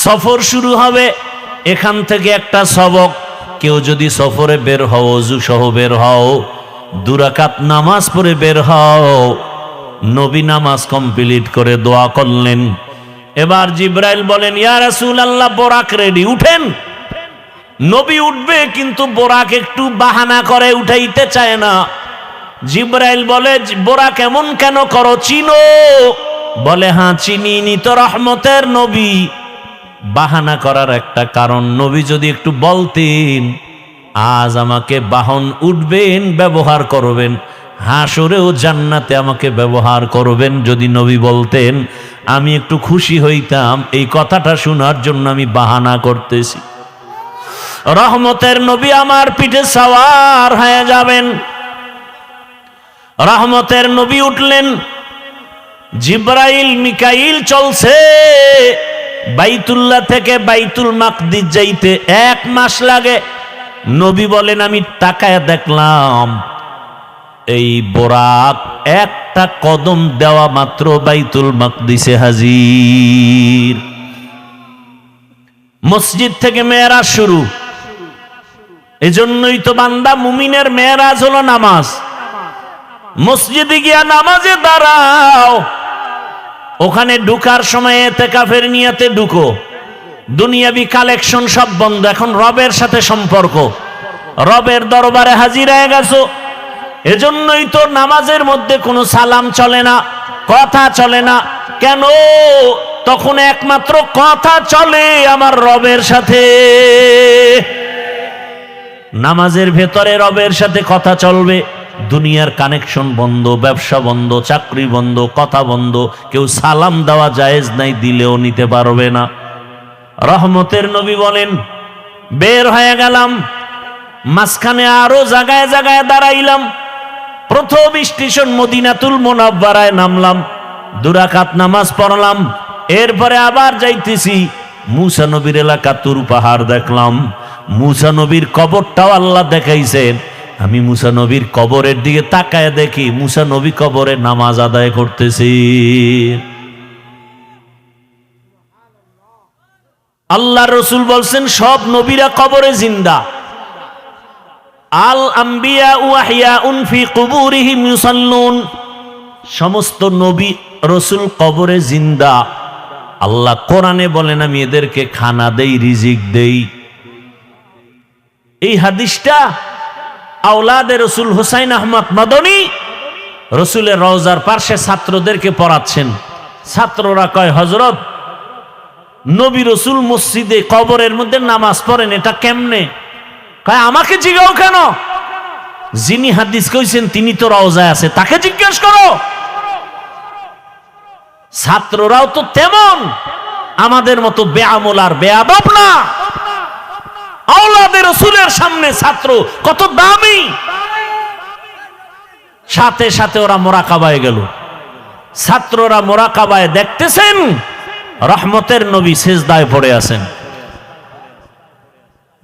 সফর শুরু হবে। এখান থেকে একটা সবক, কেউ যদি সফরে বের হও, ওযু সহ বের হও, 2 রাকাত নামাজ পড়ে বের হও। নবী নামাজ কমপ্লিট করে দোয়া করলেন। এবার জিবরাইল বলেন, ইয়া রাসূলুল্লাহ, বোরাক রেডি, উঠেন। নবী উঠবে, কিন্তু বোরাক একটু বাহানা করে, উঠাইতে চায় না। জিবরাইল বলে, বোরাক এমন কেন করো, চিনো? বলে, হ্যাঁ চিনি, নি তো রহমতের নবী। বাহানা করার একটা কারণ, নবী যদি একটু বলতেন আজ আমাকে বাহন উঠবেন, ব্যবহার করবেন, হাসরেও জান্নাতে আমাকে ব্যবহার করবেন, যদি নবী বলতেন আমি একটু খুশি হইতাম। এই কথাটা শোনার জন্য আমি বাহানা করতেছি। রহমতের নবী আমার পিঠে সওয়ার হয়ে যাবেন। রহমতের নবী উঠলেন। জিবরাইল মিকাইল চলছে। বাইতুল্লাহ থেকে বাইতুল মাকদিস যাইতে 1 মাস লাগে। নবী বলেন, আমি তাকায় দেখলাম এই বোরাক একটা কদম দেওয়া মাত্র বাইতুল মাকদিসে হাজির। মসজিদ থেকে মেরাজ শুরু। এজন্যই তো বান্দা মুমিনের মেরাজ হলো নামাজ। মসজিদে গিয়া নামাজে দাঁড়াও। ওখানে ঢুকার সময় ইতিকাফের নিয়তে ঢুকো। দুনিয়াবি কালেকশন সব বন্ধ, এখন রবের সাথে সম্পর্ক। রবের দরবারে হাজির হয়ে গেছো। এজন্যই তো নামাজের মধ্যে কোনো সালাম চলে না, কথা চলে না। কেন? তখন একমাত্র কথা চলে আমার রবের সাথে। নামাজের ভেতরে রবের সাথে কথা চলবে। দুনিয়ার কানেকশন বন্ধ, ব্যবসা বন্ধ, চাকরি বন্ধ, কথা বন্ধ। কেউ সালাম দেওয়া জায়েজ নাই, দিলেও নিতে পারবে না। রহমতের নবী বলেন, বের হয়ে গেলাম। মাঝখানে আরো জায়গায় জায়গায় দাঁড়াইলাম। প্রথম স্টেশন মদিনাতুল মুনাওয়ারায় নামলাম। 2 রাকাত নামাজ পড়লাম। এরপরে আবার যাইতেছি। মুসা নবীর এলাকা তুর পাহাড় দেখলাম। মুসা নবীর কবরটাও আল্লাহ দেখাইছেন। আমি মুসা নবীর কবরের দিকে তাকায় দেখি মুসা নবী কবরে নামাজ আদায় করতেছি। আল্লাহ রসুল বলছেন, সব নবীরা কবরে জিন্দা। আল আম্বিয়া ওয়াহিয়াউন ফি কুবুরিহিম ইউসাল্লুন। সমস্ত নবী রসুল কবরে জিন্দা। আল্লাহ কোরআনে বলেন, আমি এদেরকে খানা দেই, রিজিক দেই। এই হাদিসটা আওলাদে রসুল হুসাইন আহমদ মাদনী রসুলের রওজার পার্শ্বে ছাত্রদেরকে পড়াচ্ছেন। ছাত্ররা কয়, হযরত, নবী রসুল মসজিদে কবরের মধ্যে নামাজ পড়েন, এটা কেমনে? কয়, আমাকে জিজ্ঞাও কেন? যিনি হাদিস কইছেন তিনি তো রওজায় আছে, তাকে জিজ্ঞেস করো। ছাত্ররাও তো তেমন আমাদের মতো বেআমল আর বেয়াদব না। আওলাদে রসুলের সামনে ছাত্র কত দামি। সাথে সাথে ওরা মোরাকাবায় গেল। ছাত্ররা মোরাকাবায় দেখতেছেন রহমতের নবী সিজদায় পড়ে আছেন।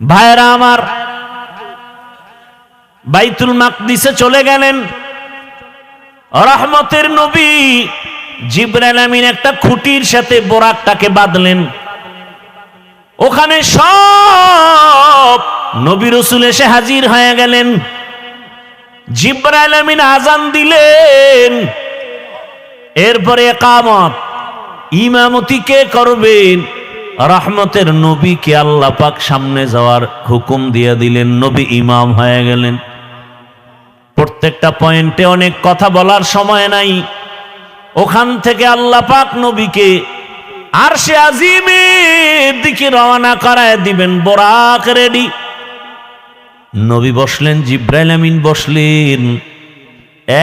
ভাইরা আমার, বাইতুল মাকদিসে চলে গেলেন। রহমতের নবী জিবরাইল আমিন একটা খুঁটির সাথে বোরাকটাকে বাঁধলেন। ওখানে সব নবী রাসূল এসে হাজির হয়ে গেলেন। জিবরাইল আমিন আজান দিলেন। এরপরে ইকামত, ইমামতি কে করবেন? রহমতের নবীকে আল্লাহ পাক সামনে যাওয়ার হুকুম দিয়ে দিলেন। নবী ইমাম হয়ে গেলেন। প্রত্যেকটা পয়েন্টে অনেক কথা বলার সময় নাই। ওখান থেকে আল্লাহ পাক নবীকে আরশে আজিমের দিকে রওনা করায় দিবেন। বোরাক রেডি। নবী বসলেন, জিবরাইল আমিন বসলেন।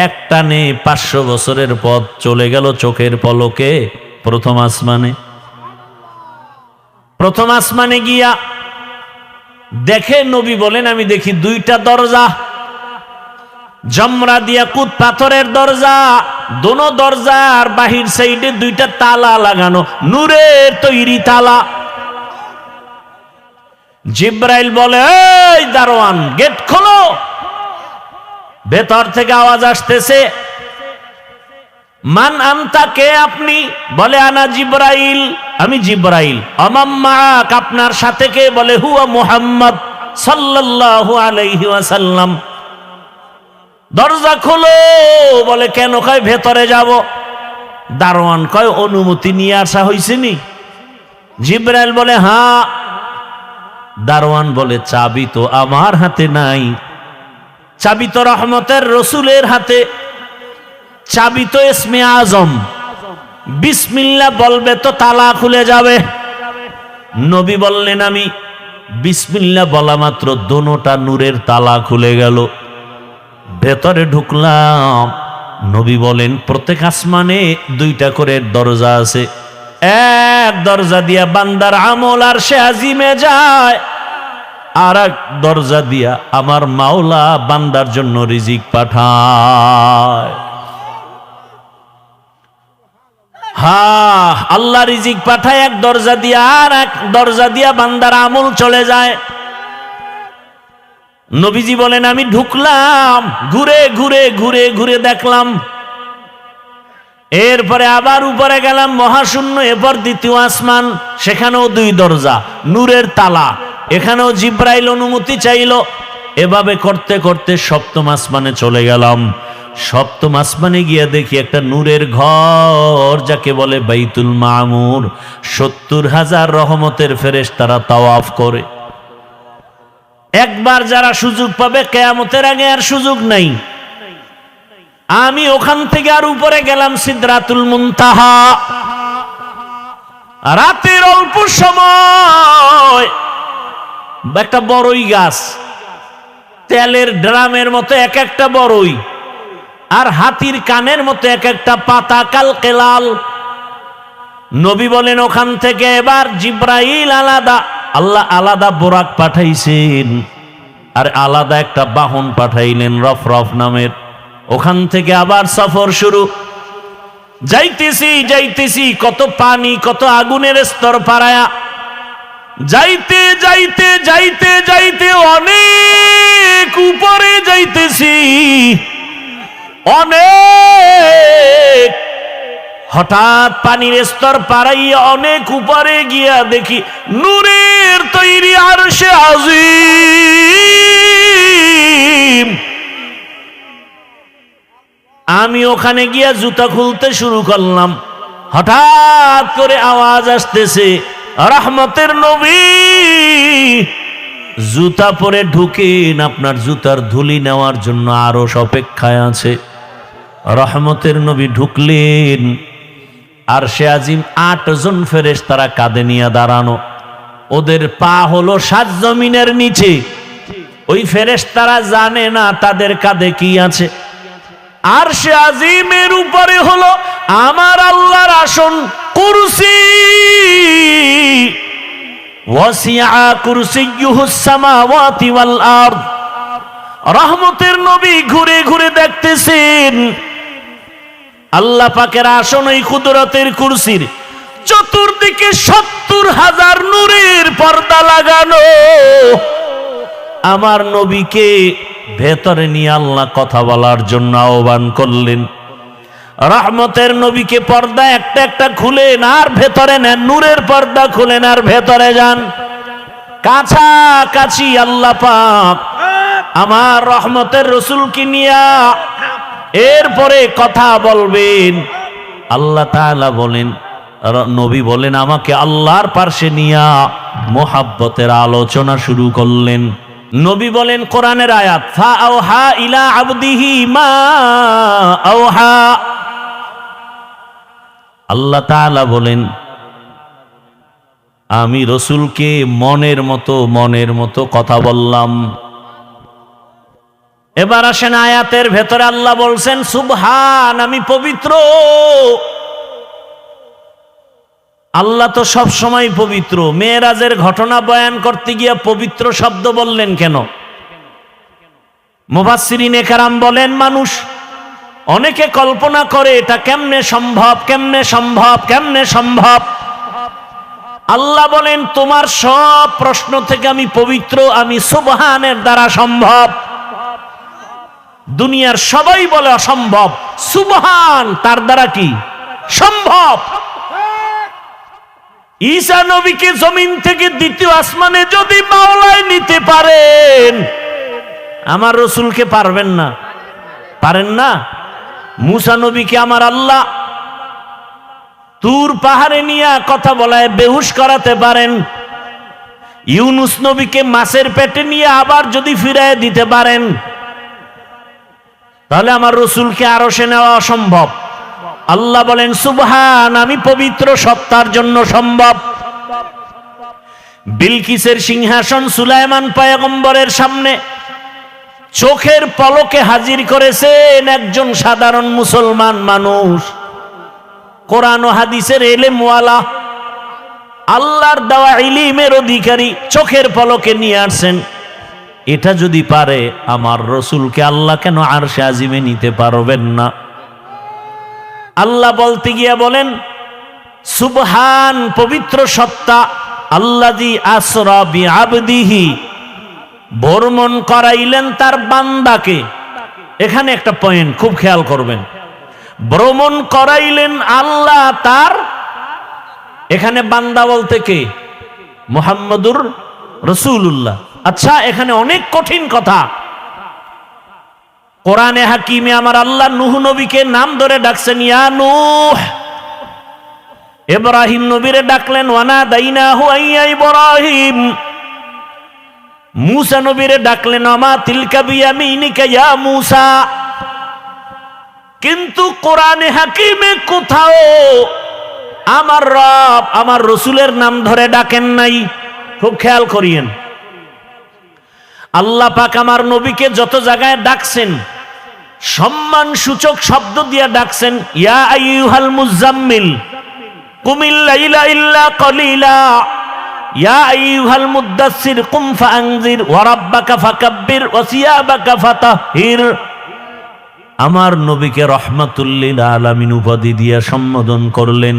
এক টানে 500 বছরের পথ চলে গেল চোখের পলকে প্রথম আসমানে। প্রথম আসমানে গিয়া দেখে, নবী বলেন, আমি দেখি 2টা দরজা, জমরা দিয়া কুত পাথরের দরজা। দোনো দরজার বাহির সাইডে 2টা তালা লাগানো, নূরের তৈরি তালা। জিবরাইল বলে, এই দারোয়ান, গেট খোলো। ভেতর থেকে আওয়াজ আসতেছে, মান আনতা, কে আপনি? বলে, আনা জিবরাইল। আমি জিবরাইল। আমাম্মাক, আপনার সাথে কে? বলে হুয়া মুহাম্মদ সাল্লাল্লাহু আলাইহি ওয়াসাল্লাম। দরজা খোলো। বলে কেন? কয় ভেতরে যাব। দারোয়ান কয় অনুমতি নিয়ে আসা হয়েছে নি? জিবরাইল বলে হ্যাঁ। দারোয়ান বলে চাবি তো আমার হাতে নাই, চাবি তো রহমতের রসুলের হাতে, চাবি তো ইসমে আজম, বিসমিল্লাহ বলবে তো তালা খুলে যাবে। নবী বললেন আমি বিসমিল্লাহ বলা মাত্র দোনোটা নূরের তালা খুলে গেল। ভেতরে ঢুকলাম। নবী বলেন প্রত্যেক আসমানে দুইটা করে দরজা আছে, এক দরজা দিয়া বান্দার আমল আর সে আজিমে যায়, আর এক দরজা দিয়া আমার মাওলা বান্দার জন্য রিজিক পাঠায়। হ্যাঁ, আল্লাহ রিজিক পাঠায় এক দরজা দিয়া, আর এক দরজা দিয়া বান্দার আমল চলে যায়। নবীজি বলেন আমি ঢুকলাম, ঘুরে ঘুরে ঘুরে ঘুরে দেখলাম। এরপরে আবার উপরে গেলাম মহাশূন্য, এরপর দ্বিতীয় আসমান, সেখানেও দুই দরজা, নূরের তালা, এখানেও জিব্রাইল অনুমতি চাইল। এভাবে করতে করতে সপ্তম আসমানে চলে গেলাম। সপ্তম আসমানে গিয়ে দেখি একটা নূরের ঘর, যাকে বলে বাইতুল মামুর। 70,000 রহমতের ফেরেশতারা তাওয়াফ করে। একবার যারা সুযোগ পাবে, কিয়ামতের আগে আর সুযোগ নাই। আমি ওখান থেকে আর উপরে গেলাম সিদরাতুল মুনতাহা। রাতের অল্প সময় একটা বড়ই গাছ, তেলের ড্রামের মতো এক একটা বড়ই, আর হাতির কানের মতো এক একটা পাতা, কাল কেলাল। নবী বলেন ওখান থেকে এবার জিব্রাইল আলাদা, আল্লাহ আলাদা বোরাক পাঠাইছেন, আর আলাদা একটা বাহন পাঠাইলেন রফরফ নামের। ওখান থেকে আবার সফর শুরু। যাইতেছি যাইতেছি, কত পানি, কত আগুনের স্তর পারায়া যাইতে যাইতে যাইতে যাইতে অনেক উপরে যাইতেছি, অনেক। হঠাৎ পানির স্তর পারাইয়া অনেক উপরে গিয়া দেখি নূরের তৈরি আরশে আজিম। আমি ওখানে গিয়া জুতা খুলতে শুরু করলাম। হঠাৎ করে আওয়াজ আসতেছে, রহমতের নবী জুতা পরে ঢুকেন, আপনার জুতার ধুলি নেওয়ার জন্য আরশ অপেক্ষায় আছে। রহমতের নবী ঢুকলেন। আরশে আজিম 8 জন ফেরেশতারা কাঁধে নিয়ে দাঁড়ানো। ওদের পা হলো 7 জমিনের নিচে। ওই ফেরেশতারা জানে না তাদের কাঁধে কি আছে। আরশে আজিমের উপরে হলো আমার আল্লাহর আসন, কুরসি। ওয়াসিআ কুরসিয়্যুহুস সামাওয়াতি ওয়াল আরদ। রহমতের নবী ঘুরে ঘুরে দেখতেছেন আল্লাহ পাকের আসন ওই কুদরতের কুরসির চতুর্দিকে 70,000 নূরের পর্দা লাগানো। আমার নবীকে ভেতরে নিয়ে আল্লাহ কথা বলার জন্য আহ্বান করলেন। রহমতের নবীকে পর্দা একটা একটা খুলেন আর ভেতরে নেন, নূরের পর্দা খুলেন আর ভেতরে যান। কাছাকাছি আল্লাহ পাক আমার রহমতের রসুলকে নিয়া এরপরে কথা বলবেন। আল্লাহ তাআলা বলেন, নবী বলেন আমাকে আল্লাহর পাশে নিয়া মোহাব্বতের আলোচনা শুরু করলেন। নবী বলেন কোরআনের আয়াত, ফা আওহা ইলা আবদিহি মা আওহা। আল্লাহ তাআলা বলেন আমি রসুলকে মনের মতো কথা বললাম। এবার আসেন আয়াতের ভেতরে আল্লাহ বলছেন সুবহান, আমি পবিত্র। আল্লাহ তো সব সময় পবিত্র। মেরাজের ঘটনা বয়ান করতে গিয়া পবিত্র শব্দ বললেন কেন? মুফাসসিরিনে কেরাম বলেন মানুষ অনেকে কল্পনা করে এটা কেমনে সম্ভব, কেমনে সম্ভব, কেমনে সম্ভব। আল্লাহ বলেন তোমার সব প্রশ্ন থেকে আমি পবিত্র, আমি সুবহানের দ্বারা সম্ভব। দুনিয়ার সবাই বলে অসম্ভব, সুবহান তার দ্বারা কি সম্ভব। ঈসা নবীকে জমিন থেকে দ্বিতীয় আসমানে যদি মাওলায় নিতে পারেন, আমার রসুলকে পারবেন না? পারেন না? মুসা নবীকে আমার আল্লাহ তুর পাহাড়ে নিয়ে কথা বলায় বেহুশ করাতে পারেন। ইউনুস নবীকে মাছের পেটে নিয়ে আবার যদি ফিরায় দিতে পারেন, তাহলে আমার রসুলকে আরশে নেওয়া অসম্ভব। আল্লাহ বলেন সুবহান, আমি পবিত্র সত্তার জন্য সম্ভব। বিলকিসের সিংহাসন সুলাইমান পয়গম্বরের সামনে চোখের পলকে হাজির করেছেন একজন সাধারণ মুসলমান মানুষ, কোরআন ও হাদিসের এলেমওয়ালা, আল্লাহর দেওয়া ইলমের অধিকারী, চোখের পলকে নিয়ে আসছেন। এটা যদি পারে, আমার রসুলকে আল্লাহ কেন আরশে আজিমে নিতে পারবেন না? আল্লাহ বলতে গিয়া বলেন সুবহান, পবিত্র সত্তা, আল্লাযী আসরা বিআবদিহি, ভ্রমণ করাইলেন তার বান্দাকে। এখানে একটা পয়েন্ট খুব খেয়াল করবেন, ভ্রমণ করাইলেন আল্লাহ তার, এখানে বান্দা বলতে কে? মুহাম্মদুর রাসূলুল্লাহ। আচ্ছা, এখানে অনেক কঠিন কথা। কোরআনে হাকিমে আমার আল্লাহ নূহ নবীকে নাম ধরে ডাকছেন, ইয়া নূহ। ইব্রাহিম নবীরে ডাকলেন ওয়ানাদাইনাহু আইয়া ইব্রাহিম। মূসা নবীরে ডাকলেন আমা তিলকা বিয়ামিনিকা ইয়া মূসা। কিন্তু কোরআনে হাকিমে কোথাও আমার রব আমার রসুলের নাম ধরে ডাকেন নাই। খুব খেয়াল করিয়েন, আল্লাহ পাক আমার নবীকে যত জায়গায় ডাকছেন সম্মান সূচক শব্দ দিয়ে ডাকছেন, ইয়া আইয়ুহাল মুজাম্মিল কুমিল লাইলা ইল্লা কলিলা, ইয়া আইয়ুহাল মুদ্দাসসির কুম ফাআনজির ওয়া রাব্বাকা ফাকাব্বির ওয়া সিয়াবাকা ফাতাহহির। আমার নবীকে রহমাতুল লিল আলামিন উপাধি দিয়ে সম্বোধন করলেন,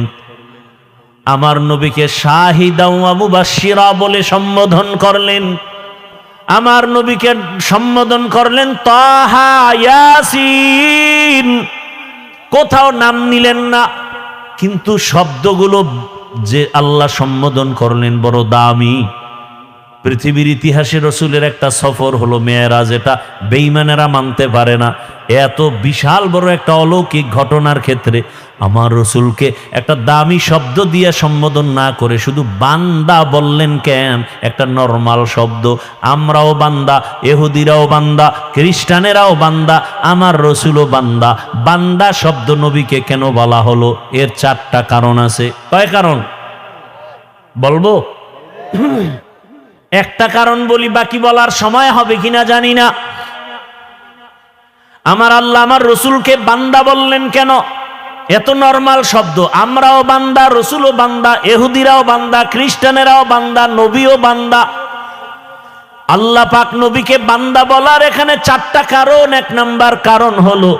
আমার নবীকে শাহিদা ওয়া মুবাশশিরা বলে সম্বোধন করলেন, আমার নবীকে সম্বোধন করলেন তাহা ইয়াসিন। কোথাও নাম নিলেন না, কিন্তু শব্দগুলো যে আল্লাহ সম্বোধন করলেন বড় দামি। পৃথিবীর ইতিহাসে রসুলের একটা সফর হলো মেয়েরাজ, এটা বেঈমানেরা মানতে পারে না। এত বিশাল বড় একটা অলৌকিক ঘটনার ক্ষেত্রে আমার রসুলকে একটা দামি শব্দ দিয়ে সম্বোধন না করে শুধু বান্দা বললেন কেন? একটা নরমাল শব্দ। আমরাও বান্দা, ইহুদিরাও বান্দা, খ্রিস্টানেরাও বান্দা, আমার রসুলও বান্দা। বান্দা শব্দ নবীকে কেন বলা হলো? এর 4টা কারণ আছে। কয় কারণ বলবো? একটা কারণ বলি, বাকি বলার সময় হবে কিনা জানি না। আমার আল্লাহ আমার রসুলকে বান্দা বললেন কেন? এত নরমাল শব্দ। আমরাও বান্দা, রসুলও বান্দা, ইহুদিরাও বান্দা, খ্রিস্টানেরাও বান্দা, নবীও বান্দা। আল্লাহ পাক নবীকে বান্দা বলার এখানে 4টা কারণ। 1 নাম্বার কারণ হলো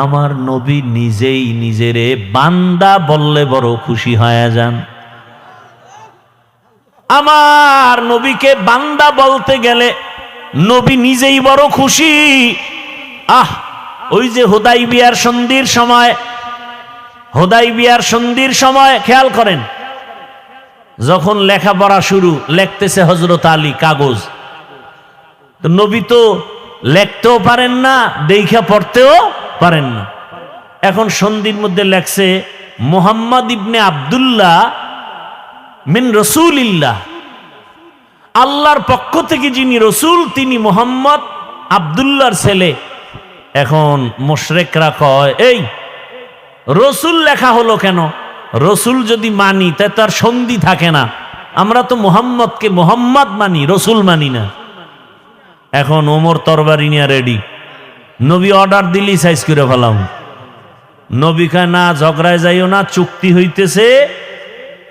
আমার নবী নিজেই নিজেরে বান্দা বললে বড় খুশি হয়ে যান। আমার নবীকে বান্দা বলতে গেলে নবী নিজেই বড় খুশি। ওই যে হুদাইবিয়ার সন্ধির সময় খেয়াল করেন, যখন লেখাপড়া শুরু, লিখতেছে হযরত আলী কাগজ। তো নবী তো লিখতেও পারেন না, দেখা পড়তেও পারেন না। এখন সন্ধির মধ্যে লেখছে মুহাম্মদ ইবনে আব্দুল্লাহ মিন রাসূলিল্লাহ, আল্লাহর পক্ষ থেকে যিনি রসুল তিনি মুহাম্মদ আব্দুল্লাহর ছেলে। এখন মুশরিকরা কয়, এই রসুল লেখা হলো কেন? রসুল যদি মানি তাই তার সন্ধি থাকে না। আমরা তো মুহাম্মদকে মুহাম্মদ মানি, রসুল মানি না। এখন ওমর তরবারি নিয়ে রেডি, নবী অর্ডার দিলি সাইজ করে ফেলাম। নবী কয় না, ঝগড়ায় যাইও না, চুক্তি হইতেছে,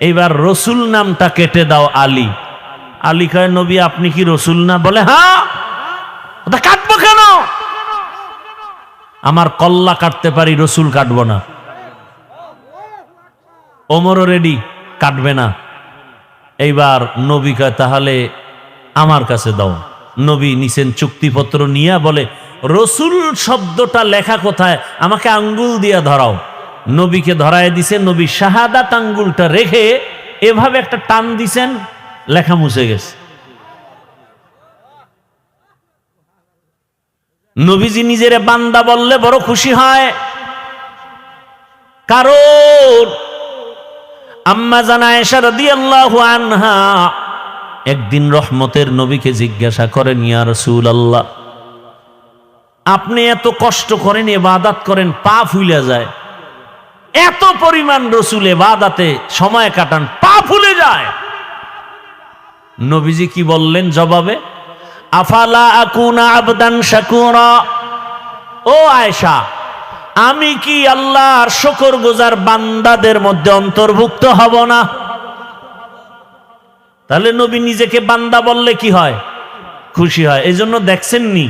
এইবার রসুল নামটা কেটে দাও আলী। আলী কয় নবী আপনি কি রসুল না? বলে হ্যাঁ। ওটা কাটবো কেন? আমার কল্লা কাটতে পারি, রসুল কাটবো না। ওমরও রেডি, কাটবে না। এইবার নবী কয় তাহলে আমার কাছে দাও। নবী নিছেন চুক্তিপত্র নিয়ে, বলে রসুল শব্দটা লেখা কোথায়? আমাকে আঙ্গুল দিয়া ধরাও। নবীকে ধরায় দিছে। নবী শাহাদাত আঙ্গুলটা রেখে এভাবে একটা টান দিছেন, লেখা মুছে গেছে। নবীজি নিজের বান্দা বললে বড় খুশি হয়, কারণ আম্মা জান আয়েশা রাদিয়াল্লাহু আনহা একদিন রহমতের নবীকে জিজ্ঞাসা করেন, ইয়া রাসূলুল্লাহ, আপনি এত কষ্ট করেন, ইবাদত করেন, পা ফুলে যায়, এত পরিমাণ রাসূল ইবাদতে সময় কাটান, পা ফুলে যায়। নবীজি কি বললেন জবাবে? আফালা আকুনা আবদান শাকুরা, ও আয়েশা, আমি কি আল্লাহর শুকরগুজার বান্দাদের মধ্যে অন্তর্ভুক্ত হব না? তাহলে নবী নিজেকে বান্দা বললে কি হয়? খুশি হয়। এই জন্য দেখছেননি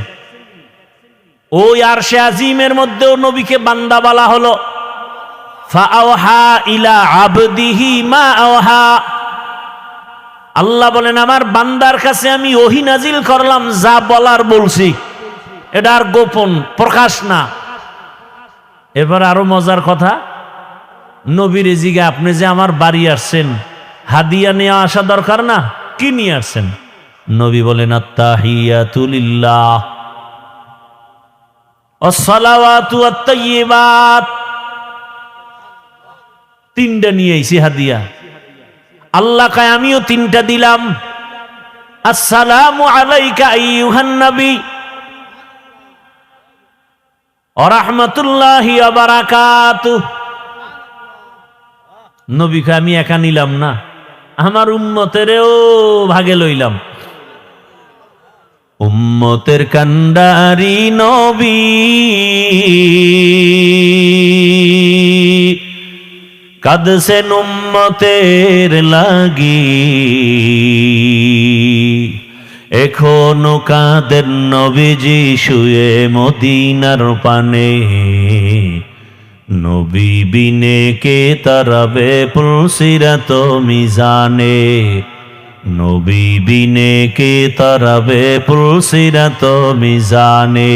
ওই আরশে আজিমের মধ্যেও নবীকে বান্দা বলা হলো। ফাআওহা ইলা আবদিহি মা আওহা, আল্লাহ বলেন আমার বান্দার কাছে আমি ওহী নাজিল করলাম, যা বলার বলছি, এটা আর গোপন প্রকাশ না। এবার আরো মজার কথা, নবীর জিগে আপনি যে আমার বাড়ি আসছেন, হাদিয়া নিয়ে আসা দরকার না? কি নিয়ে আসছেন? নবী বলেন আত্তাহিয়াতু লিল্লাহ ওয়াসসালাওয়াতু ওয়াত-তাইয়্যিবাত, তিনটা নিয়ে আইছি হাদিয়া। আল্লাহ কয় আমিও তিনটা দিলাম। আসসালামু আলাইকা আইয়ুহান নবী ওয়া রাহমাতুল্লাহি ওয়া বারাকাতুহু। নবী কয় আমি একা নিলাম না, আমার উম্মতেরও ভাগে লইলাম। উম্মতের কান্ডারি নবী, কাঁদছেন উম্মতের লাগি, এখনো কাঁদেন নবীজি শুয়ে মদিনার পানে। নবী বিনে কে তারাবে পুলসিরাত মিজানে, নবী বিনে কে তারাবে পুলসিরাত মিজানে।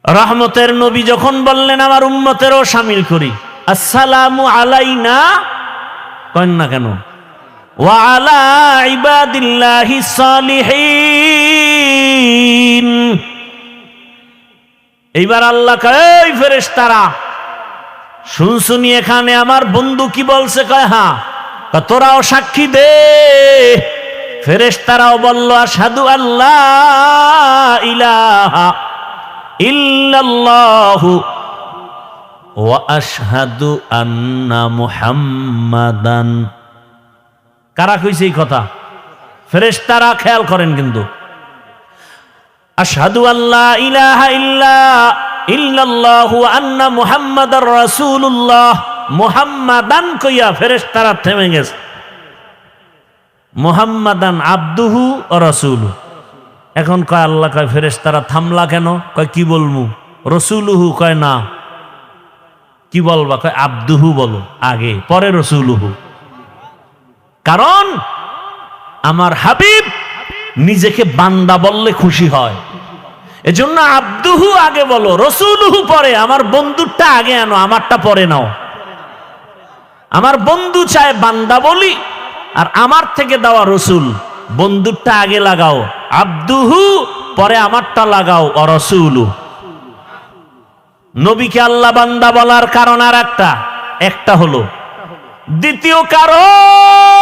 রহমতের নবী যখন বললেন আমার উম্মতেরও শামিল করি, আসসালামু আলাইনা কেন না কেন, ওয়া আলা ইবাদিল্লাহিস সালিহিন। এইবার আল্লাহ কয় এই ফেরেশতারা শুনছুনি এখানে আমার বন্ধু কি বলছে? কয় হ্যাঁ। তোরাও সাক্ষী দে। ফেরেশতারাও বলল আশহাদু আল্লাহ ইলাহা ইল্লাল্লাহু ওয়া আশহাদু আন্না মুহাম্মাদান। কারা কইছে এই কথা? ফেরেশতারা। খেয়াল করেন কিন্তু, আশহাদু আল্লা ইলাহা ইল্লাল্লাহু আন্না মুহাম্মাদার রাসূলুল্লাহ, মুহাম্মাদান কইয়া ফেরেশতারা থেমে গেছে। মুহাম্মাদান আবদুহু ওয়া রাসূলুহু। এখন কয় আল্লাহ কয় ফেরেশতারা থামলা কেন? কয় কি বলমু? রাসূলুহু কয় না। কি বলবা? কয় আবদুহু বলো আগে, পরে রাসূলুহু। কারণ আমার হাবিব নিজেকে বান্দা বললে খুশি হয়, এজন্য আবদুহু আগে বলো, রাসূলুহু পরে। আমার বন্ধুরটা আগে আনো, আমারটা পরে নাও। আমার বন্ধু চায় বান্দা বলি, আর আমার থেকে দেওয়া রসুল। বন্ধুরটা আগে লাগাও আবদুহু, পরে আমারটা লাগাও রাসূলু। নবীকে আল্লাহ বান্দা বলার কারণ আর একটা হলো। দ্বিতীয় কারণ,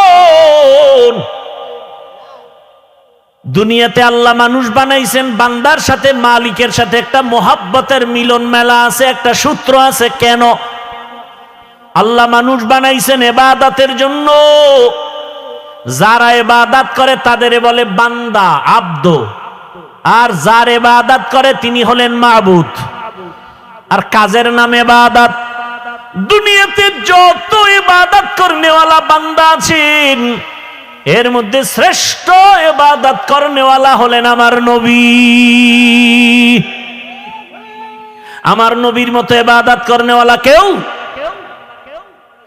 দুনিয়াতে আল্লাহ মানুষ বানাইছেন, বান্দার সাথে মালিকের সাথে একটা মোহাব্বতের মিলন মেলা আছে, একটা সূত্র আছে। কেন আল্লাহ মানুষ বানাইছেন? ইবাদতের জন্য। যারা ইবাদত করে তাদের বলে বান্দা, আব্দ। আর যার ইবাদত করে তিনি হলেন মাবুদ। আর কাজের নাম ইবাদত। দুনিয়াতে যত ইবাদত করনেওয়ালা বান্দা আছেন, এর মধ্যে শ্রেষ্ঠ ইবাদত করনেওয়ালা হলেন আমার নবী। আমার নবীর মতো ইবাদত করনেওয়ালা কেউ?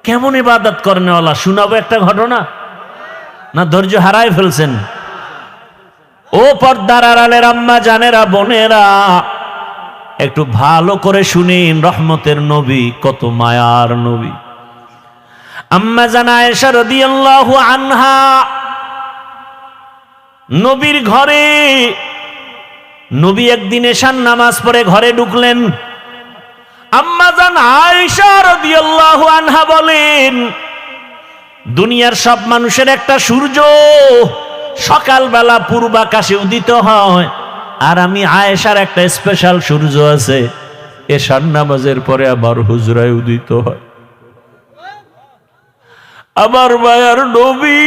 কেমন ইবাদত করনেওয়ালা শোনাবো একটা ঘটনা, না ধৈর্য হারায় ফেলছেন? ও পর্দার আড়ালের আম্মা জানেরা, বোনেরা, একটু ভালো করে শুনেন। রহমতের নবী কত মায়ার নবী। আম্মা জান আয়েশা রাদিয়াল্লাহু আনহা নবীর ঘরে, নবী একদিন এশার নামাজ পড়ে ঘরে ঢুকলেন। আম্মা জান আয়েশা রাদিয়াল্লাহু আনহা বলেন, দুনিয়ার সব মানুষের একটা সূর্য সকালবেলা পূর্বাকাশে উদিত হয়, আর আমি আয়েশার একটা স্পেশাল সূর্য আছে, এশার নামাজের পরে আমার হুজরায় উদিত হয়। আমার মায়ার নবী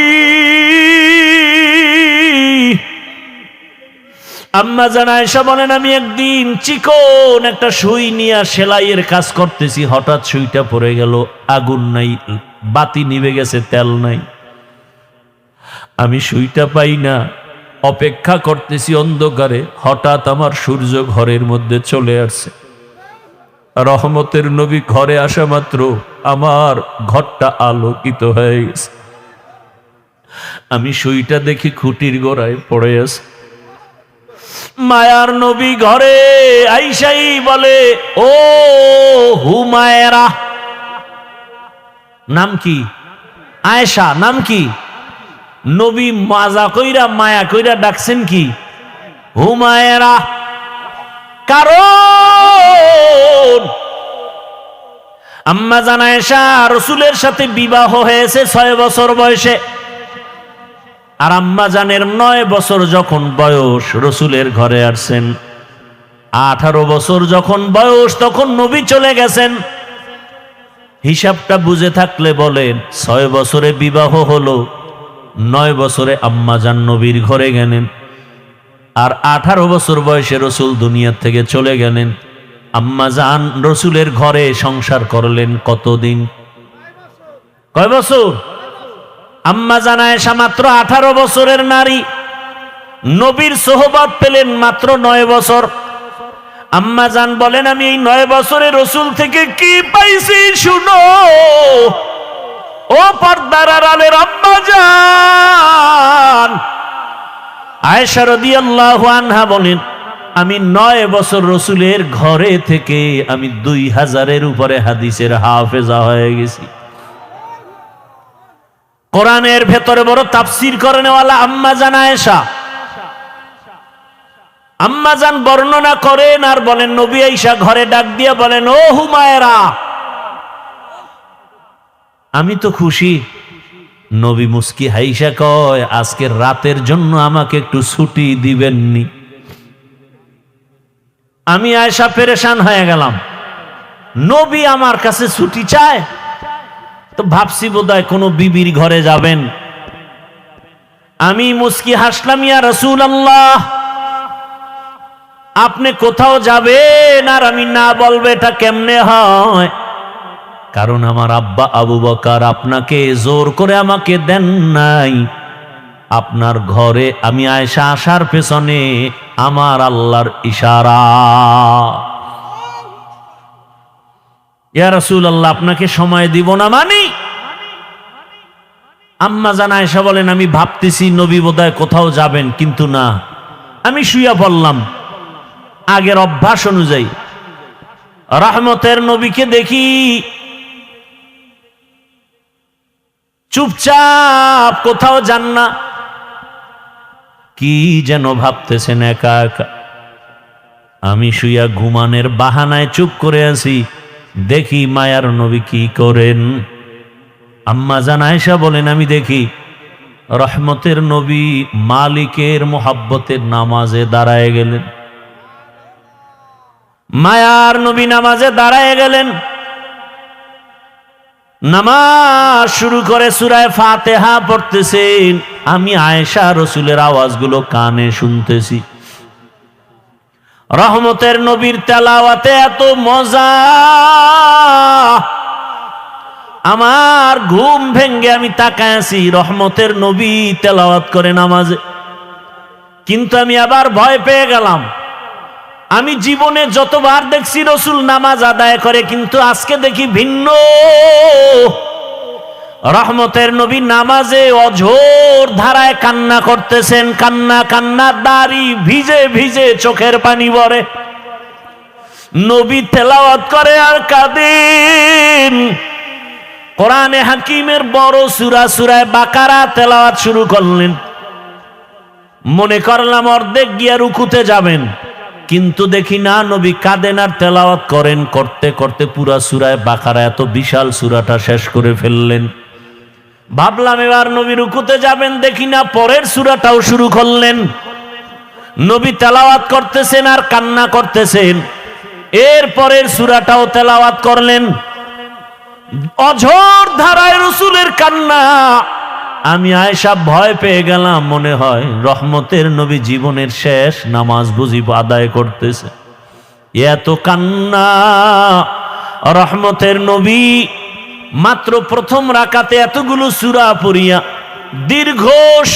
আম্মা জান আয়েশা বলেন, আমি একদিন চিকন একটা সুই নিয়ে সেলাইয়ের কাজ করতেছি, হঠাৎ সুইটা পড়ে গেল, আগুন নাই, বাতি নিভে গেছে, তেল নাই, আমি সুইটা পাই না, অপেক্ষা করতেছি অন্ধকারে, হঠাৎ আমার সূর্য ঘরের মধ্যে চলে আসছে। রহমতের নবী ঘরে আসা মাত্র আমার ঘরটা আলোকিত হয়ে গেছে। আমি সুইটা দেখি খুঁটির গোড়ায় পড়ে আছে। মায়ার নবী ঘরে আইসাই বলে, ও হুমায়রা, নাম কি? আয়েশা নাম কি? নবী মাজা কইরা মায়া কইরা ডাকছেন কি? হুমায়রা। কারণ আম্মা জান আয়েশা রাসূলের সাথে বিবাহ হয়েছে 6 বছর বয়সে, আর আম্মা জানের 9 বছর যখন বয়স রাসূলের ঘরে আসছেন। 18 বছর যখন বয়স তখন নবী চলে গেছেন। হিসাবটা বুঝে থাকলে বলেন, 6 বছরে বিবাহ হলো, 9 বছরে আম্মা জান নবীর ঘরে গেলেন, আর 18 বছর বয়সে রাসূল দুনিয়া থেকে চলে গেলেন। আম্মা জান রাসূলের ঘরে সংসার করলেন কতদিন? কয় বছর? আম্মা জান আয়েশা মাত্র 18 বছরের নারী, নবীর সোহবত পেলেন মাত্র 9 বছর। আম্মা জান বলেন, আমি এই 9 বছরে রাসূল থেকে কি পাইছি শুনো। ও পর্দার আড়ালের আম্মা জান আয়েশা রাদিয়াল্লাহু আনহা বলেন, আমি 9 বছর রাসূলের ঘরে থেকে আমি 2000-এর উপরে হাদিসের হাফেজা হয়ে গেছি। কোরআনের ভেতরে বড় তাফসীর করেনওয়ালা আম্মা জান আয়েশা। আম্মা জান বর্ণনা করেন আর বলেন, নবী আয়েশা ঘরে ডাক দিয়ে বলেন, ও হুমায়রা, আমি তো খুশি। নবী মুস্কি হাইসা কয়, আজকের রাতের জন্য আমাকে একটু ছুটি দিবেননি? আমি আয়েশা পেরেশান হয়ে গেলাম, নবী আমার কাছে ছুটি চায়। তো ভাবছি বোধহয় কোনো বিবির ঘরে যাবেন। আমি মুস্কি হাসলাম, ইয়া রাসূলুল্লাহ, আপনি কোথাও যাবেন আর আমি না বলবো, এটা কেমনে হয়? কারণ আমার আব্বা আবু বকর আপনাকে জোর করে আমাকে দেন নাই। আপনার ঘরে আমি আয়েশা আসার পেছনে আমার আল্লাহর ইশারা। ইয়া রাসূলুল্লাহ, আপনাকে সময় দিব না মানি? আম্মা জান আয়েশা বলেন, আমি ভাবতেছি নবী বোধহয় কোথাও যাবেন, কিন্তু না, আমি শুইয়া পড়লাম আগের অভ্যাস অনুযায়ী। রহমতের নবীকে দেখি চুপচাপ, কোথাও যান না, কি যেন ভাবতেছেন একা একা। আমি শুইয়া ঘুমানের বাহানায় চুপ করে আছি, দেখি মায়ার নবী কি করেন। আম্মা জান আয়েশা বলেন, আমি দেখি রহমতের নবী মালিকের মোহাব্বতের নামাজে দাঁড়ায় গেলেন। মায়ার নবী নামাজে দাঁড়ায় গেলেন, নামাজ শুরু করে সূরা ফাতিহা পড়তেছেন। আমি আয়েশা রাসূলের আওয়াজগুলো কানে শুনতেছি। রহমতের নবীর তেলাওয়াতে এত মজা, আমার ঘুম ভেঙ্গে আমি তাকায় আছি, রহমতের নবী তেলাওয়াত করে নামাজে। কিন্তু আমি আবার ভয় পেয়ে গেলাম। আমি জীবনে যতবার দেখছি রাসূল নামাজ আদায় করে, কিন্তু আজকে দেখি ভিন্ন। রহমতের নবী নামাজে অঝোর ধারায় কান্না করতেছেন, কান্না কান্না, দাড়ি ভিজে ভিজে চোখের পানি পড়ে। নবী তেলাওয়াত করে আর কাঁদেন। কোরআনে হাকিমের বড় সূরা সূরা বাকারা তেলাওয়াত শুরু করলেন। মনে করলাম অর্ধেক গিয়া রুকুতে যাবেন, কিন্তু দেখি না, নবী কাঁদেন আর তেলাওয়াত করেন। করতে করতে পুরা সূরা বাকারা, এত বিশাল সূরাটা শেষ করে ফেললেন। ভাবলাম এবার নবী রুকুতে যাবেন, দেখি না পরের সূরাটাও শুরু করলেন। নবী তেলাওয়াত করতেছেন আর কান্না করতেছেন। এর পরের সূরাটাও তেলাওয়াত করলেন। অঝোর ধারায় রাসূলের কান্না। আমি আয়েশা ভয় পেয়ে গেলাম, মনে হয় রহমতের নবী জীবনের শেষ নামাজ বুঝি আদায় করতেছে। এত কান্না। রহমতের নবী মাত্র প্রথম রাকাতে এতগুলো সূরা পড়িয়া দীর্ঘ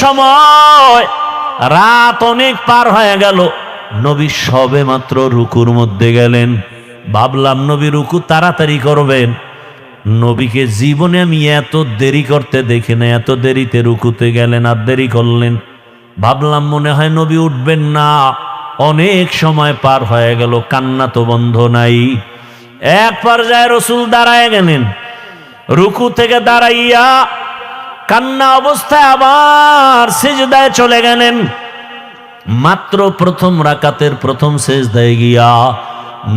সময়, রাত অনেক পার হয়ে গেল, নবী সবে মাত্র রুকুর মধ্যে গেলেন। ভাবলাম নবী রুকু তাড়াতাড়ি করবেন। নবীকে জীবনে আমি এত দেরি করতে দেখি না, এত দেরিতে রুকুতে গেলেন আর দেরি করলেন। ভাবলাম মনে হয় নবী উঠবেন না। অনেক সময় পার হয়ে গেল, কান্না তো বন্ধ নাই। এক পর্যায়ে রাসূল দাঁড়ায় গেলেন। রুকু থেকে দাঁড়াইয়া কান্না অবস্থায় আবার সিজদায় চলে গেলেন। মাত্র প্রথম রাকাতের প্রথম সিজদায় গিয়া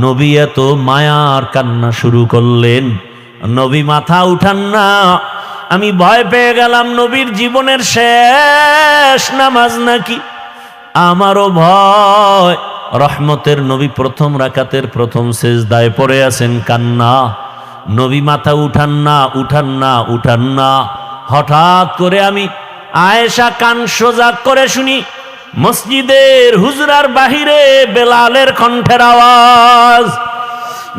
নবী এত মায়ার কান্না শুরু করলেন। নবী মাথা উঠান না। আমি ভয় পেয়ে গেলাম, নবীর জীবনের শেষ নামাজ নাকি। আমারও ভয়। রহমতের নবী প্রথম রাকাতের প্রথম সিজদায় পড়ে আছেন, কান্না। নবী মাথা উঠান না, উঠান না, উঠান না। হঠাৎ করে আমি আয়েশা কান সোজা করে শুনি মসজিদের হুজরার বাহিরে বেলালের কণ্ঠের আওয়াজ।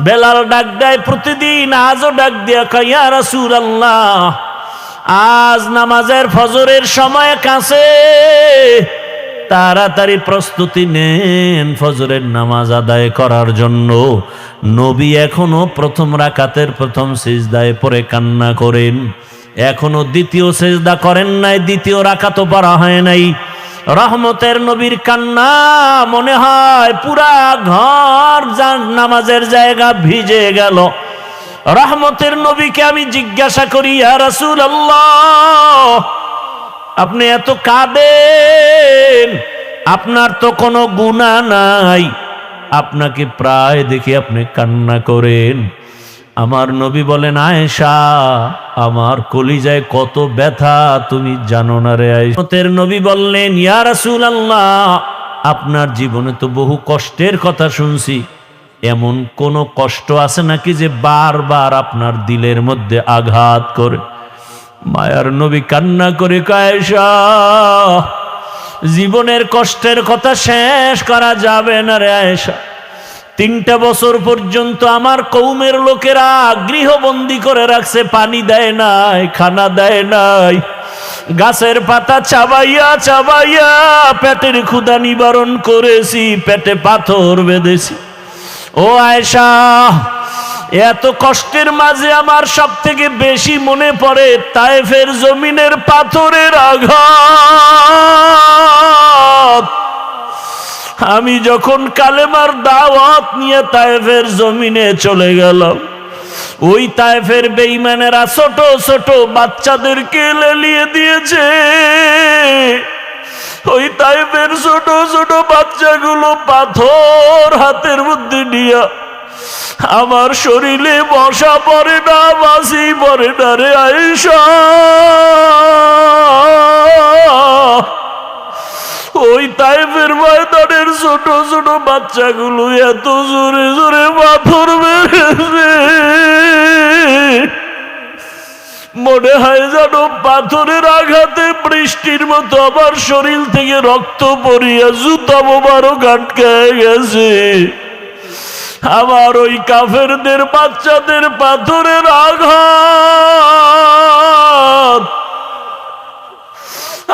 বেলাল ডাক দেয় প্রতিদিন, আজও ডাক দিয়া কয়, ইয়া রাসূলুল্লাহ, আজ নামাজের ফজরের সময় কাছে, তাড়াতাড়ি প্রস্তুতি নেন ফজরের নামাজ আদায় করার জন্য। নবী এখনো প্রথম রাকাতের প্রথম সিজদায় পড়ে কান্না করেন। এখনো দ্বিতীয় সিজদা করেন নাই, দ্বিতীয় রাকাতও পড়া হয় নাই। রহমতের নবীর কান্না মনে হয় পুরা ঘর নামাজের জায়গা ভিজে গেল। রহমতের নবীকে আমি জিজ্ঞাসা করি, ইয়া রাসূলুল্লাহ, আপনি এত কাঁদেন, আপনার তো কোনো গুনাহ নাই, আপনাকে প্রায় দেখি আপনি কান্না করেন। আমার নবী বলেন, আয়েশা, আমার কলিজায় কত ব্যথা তুমি জানো না রে আয়েশা। নবী বললেন, ইয়া রাসূলুল্লাহ, আপনার জীবনে তো বহু কষ্টের কথা শুনছি, এমন কোন কষ্ট আছে নাকি যে বারবার আপনার দিলের মধ্যে আঘাত করে? মায়ার নবী কান্না করে কয়, আয়েশা, জীবনের কষ্টের কথা শেষ করা যাবে না রে আয়েশা। 3টা বছর পর্যন্ত আমার কওমের লোকেরা গৃহবন্দী করে রাখছে, পানি দেয় নাই, খানা দেয় নাই, গাছের পাতা চাবাইয়া চাবাইয়া পেটের ক্ষুধা নিবারণ করেছি, পেটে পাথর বেঁধেছি। ও আয়েশা, এত কষ্টের মাঝে আমার সব থেকে বেশি মনে পড়ে তায়েফের জমিনের পাথরের আঘাত। আমি যখন কালেমার দাওয়াত নিয়ে তায়েফের জমিনে চলে গেলাম, ওই তায়েফের বেঈমানেরা ছোট ছোট বাচ্চাদেরকে লেলিয়ে দিয়েছে। ওই তায়েফের ছোট ছোট বাচ্চাগুলো পাথর হাতের মধ্যে নিয়ে আমার শরীরে বসা পড়ে না, বাসি পড়ে না রে আয়েশা। ওই তায়েফের ময়দানের ছোট ছোট বাচ্চাগুলো এত জোরে জোরে পাথর মেরেছে, মনে হয় যেন পাথরের আঘাতে বৃষ্টির মতো আমার শরীর থেকে রক্ত পড়িয়া জুতা মোবারক আটকে গেছে। আমার ওই কাফেরদের বাচ্চাদের পাথরের আঘাত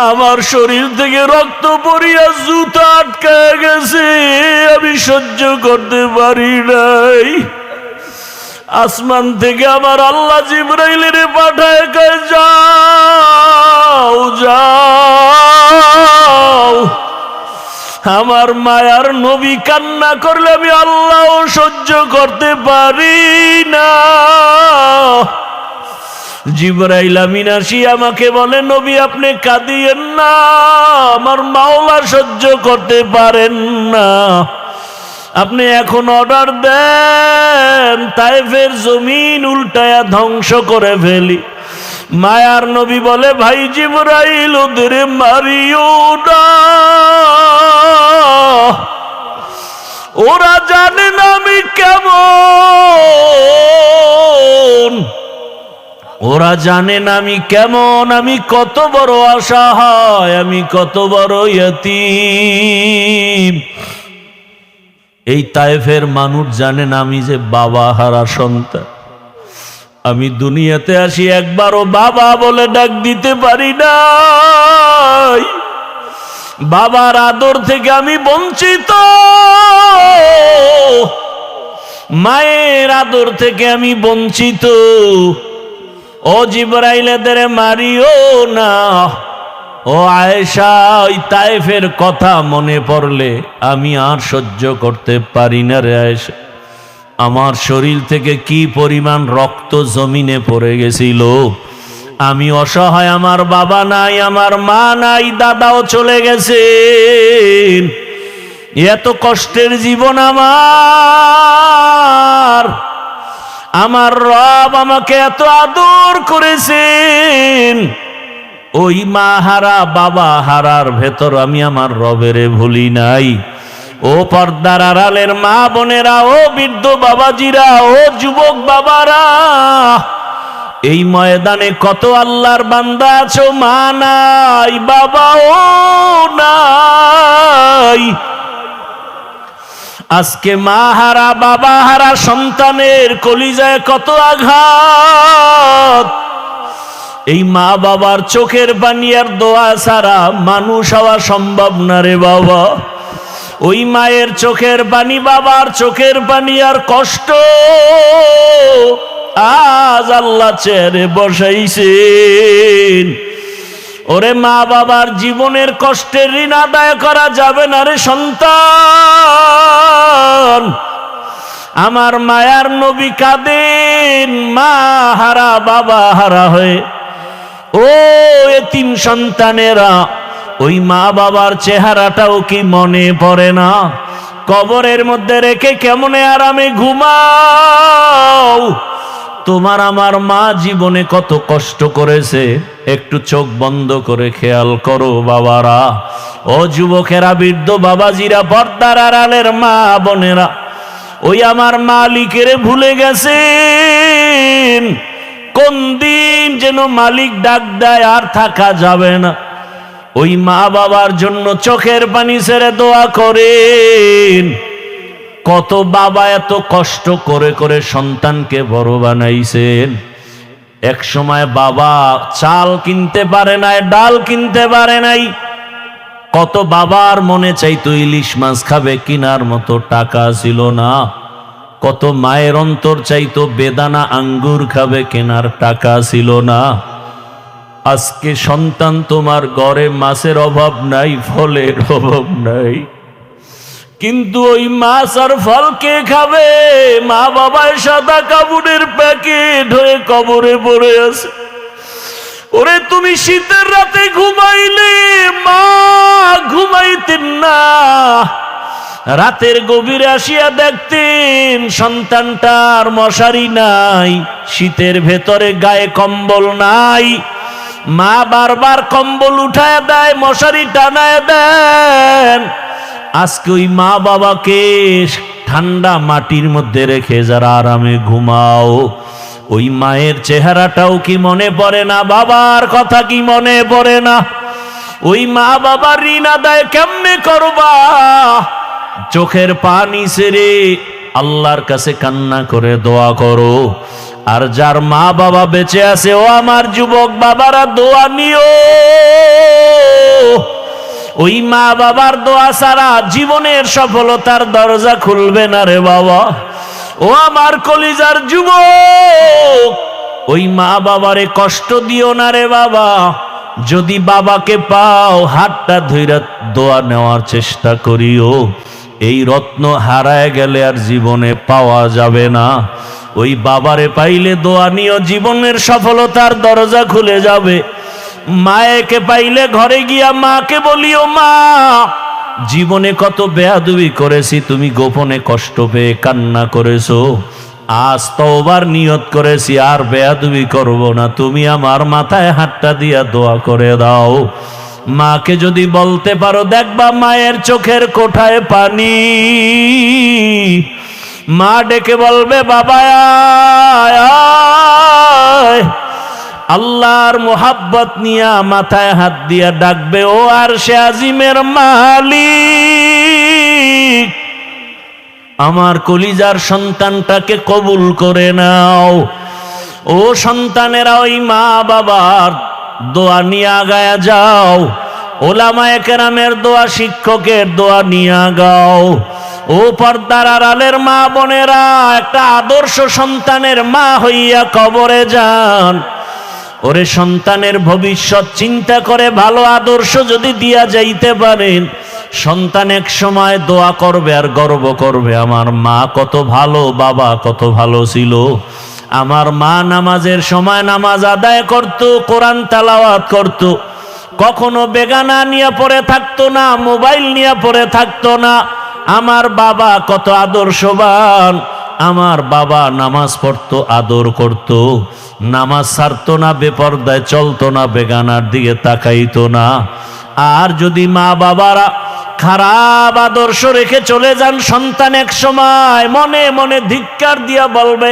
আমার শরীর থেকে রক্ত পড়িয়া জুতা আটকে গেছে, আমি সহ্য করতে পারি নাই। আসমান থেকে আমার আল্লাহ জিবরাইলের পাঠায় কয়, যাও যাও। আমার মায়ার নবী কান্না করলে আমি আল্লাহ সহ্য করতে পারি না। জিবরাইল আমিন আসি আমাকে বলে, নবী আপনি কাঁদিয়েন না, আমার মাওলা সহ্য করতে পারেন না, আপনি এখন অর্ডার দেন তায়েফের জমিন উল্টায়া ধ্বংস করে ফেলি। মায়ার নবী বলে, ভাই জিবরাইল ওদের মারিও না, ওরা জানে না আমি কেমন, ওরা জানে না আমি কেমন, আমি কত বড় অসহায়, আমি কত বড় ইয়তীম। এই তায়েফের মানুষ জানে না আমি যে বাবা হারা সন্তান। আমি দুনিয়াতে আসি একবারও বাবা বলে ডাক দিতে পারি নাই, বাবার আদর থেকে আমি বঞ্চিত, মায়ের আদর থেকে আমি বঞ্চিত। ও জিবরাইল এদের মারিও না। ও আয়েশা, ওই তায়েফের কথা মনে পড়লে আমি আর সহ্য করতে পারি না রে আয়েশা। আমার শরীর থেকে কি পরিমাণ রক্ত জমিনে পড়ে গেছিল। আমি অসহায়, আমার বাবা নাই, আমার মা নাই, দাদাও চলে গেছে। এত কষ্টের জীবন আমার রব আমাকে এত আদর করেছেন। ওই মা হারা বাবা হারার ভেতর আমি আমার রবেরে ভুলি নাই। ও পর্দার আড়ালের মা বোনেরা, ও বৃদ্ধ বাবাজিরা, ও যুবক বাবারা, এই ময়দানে কত আল্লাহর বান্দা আছো, মা নাই, বাবাও নাই। আজকে মা হারা বাবা হারা সন্তানের কলিজায় কত আঘাত। এই মা বাবার চোখের পানি আর দোয়া ছাড়া মানুষ হওয়া সম্ভব না রে বাবা। ওই মায়ের চোখের পানি, বাবার চোখের পানি আর কষ্ট আজ আল্লাহ চেয়ারে বসাইছেন। ওরে মা বাবার জীবনের কষ্টের ঋণ আদায় করা যাবে না রে সন্তান। আমার মায়ার নবী কাঁদেন মা হারা বাবা হারা হয়ে। ও এতিম সন্তানেরা, ওই মা বাবার চেহারাটাও কি মনে পড়ে না? কবরের মধ্যে রেখে কেমনে আরামে ঘুমাও। তোমার আমার মা জীবনে কত কষ্ট করেছে, একটু চোখ বন্ধ করে খেয়াল করো বাবারা। ও যুবকেরা, বৃদ্ধ বাবাজিরা, পর্দার আড়ালের মা বোনেরা, ওই আমার মালিকের ভুলে গেছেন। কোন দিন যেন মালিক ডাক দেয় আর থাকা যাবে না। ওই মা বাবার জন্য চোখের পানি ছেড়ে দোয়া করেন। কত বাবা এত কষ্ট করে করে সন্তানকে বড় বানাইছেন। এক সময় বাবা চাল কিনতে পারে নাই, ডাল কিনতে পারে নাই। কত বাবার মনে চাইতো ইলিশ মাছ খাবে, কিনার মতো টাকা ছিল না। কত মায়ের অন্তর চাইতো বেদানা আঙ্গুর খাবে, কেনার টাকা ছিল না। আজকে সন্তান তোমার ঘরে মাছের অভাব নাই, ফলের অভাব নাই, কিন্তু ওই মাছ আর ফল কে খাবে? মা বাবার সাদা কাপড়ের প্যাকেট হয়ে কবরে পড়ে আছে। ওরে তুমি শীতের রাতে ঘুমাইলে মা ঘুমাইতেন না, রাতের গভীরে আসিয়া দেখতেন সন্তানটার মশারি নাই, শীতের ভেতরে গায়ে কম্বল নাই। মা বারবার কম্বল উঠায় দেয়, মশারি টানায় দেন। আজকে ওই মা বাবাকে ঠান্ডা মাটির মধ্যে রেখে যারা আরামে ঘুমাও, ওই মায়ের চেহারাটাও কি মনে পড়ে না? বাবার কথা কি মনে পড়ে না? ওই মা বাবার ঋণ আদায় কেমনে করবা? চোখের পানি ছেড়ে আল্লাহর কাছে কান্না করে দোয়া করো। আর যার মা বাবা বেঁচে আছে, ও আমার যুবক বাবারা, দোয়া নিও। ওই মা বাবার দোয়া ছাড়া জীবনের সফলতার দরজা খুলবে না রে বাবা। ও আমার কলিজার যুবক, ওই মা বাবারে কষ্ট দিও না রে বাবা। যদি বাবাকে পাও, হাতটা ধইরা দোয়া নেওয়ার চেষ্টা করিও। এই রত্ন হারায় গেলে আর জীবনে পাওয়া যাবে না। ও ওই বাবারে পাইলে দোয়া নিও, জীবনের সফলতার দরজা খুলে যাবে। মায়েকে পাইলে ঘরে গিয়া মাকে বলিও, মা জীবনে কত বেয়াদবি করেছি, তুমি গোপনে কষ্ট পেয়ে কান্না করেছো, আজ তওবার নিয়ত করেছি আর বেয়াদবি করব না, তুমি আমার মাথায় হাতটা দিয়া দোয়া করে দাও। মাকে যদি বলতে পারো, দেখবা মায়ের চোখের কোঠায় পানি। মা ডেকে বলবে, বাবা আয় আয়। আল্লাহর মোহাব্বত নিয়া মাথায় হাত দিয়া ডাকবে, ও আরশে আজিমের মালিক, আমার কলিজার সন্তানটাকে কবুল করে নাও। ও সন্তানেরা, ওই মা বাবার দোয়া নিয়ে আগায়া যাও, ওলামায়ে কেরামের দোয়া, শিক্ষকের দোয়া নিয়ে গাও। ও পর্দার আড়ালের মা বোনেরা, একটা আদর্শ সন্তানের মা হইয়া কবরে যান। ওরে সন্তানের ভবিষ্যৎ চিন্তা করে ভালো আদর্শ যদি দিয়া যাইতে পারেন, সন্তান এক সময় দোয়া করবে আর গর্ব করবে, আমার মা কত ভালো, বাবা কত ভালো ছিল। আমার মা নামাজের সময় নামাজ আদায় করত, কোরআন তেলাওয়াত করত, কখনো বেগানা নিয়ে পড়ে থাকতো না, মোবাইল নিয়ে পড়ে থাকতো না। আমার বাবা কত আদর্শবান, আমার বাবা নামাজ পড়তো, আদর করত, নামাজ ছাড়তো না, বেপরদায় চলতো না, বেগানার দিকে তাকাইতো না। আর যদি মা বাবারা খারাপ আদর্শ রেখে চলে যান, সন্তান এক সময় মনে মনে ধিক্কার দিয়া বলবে,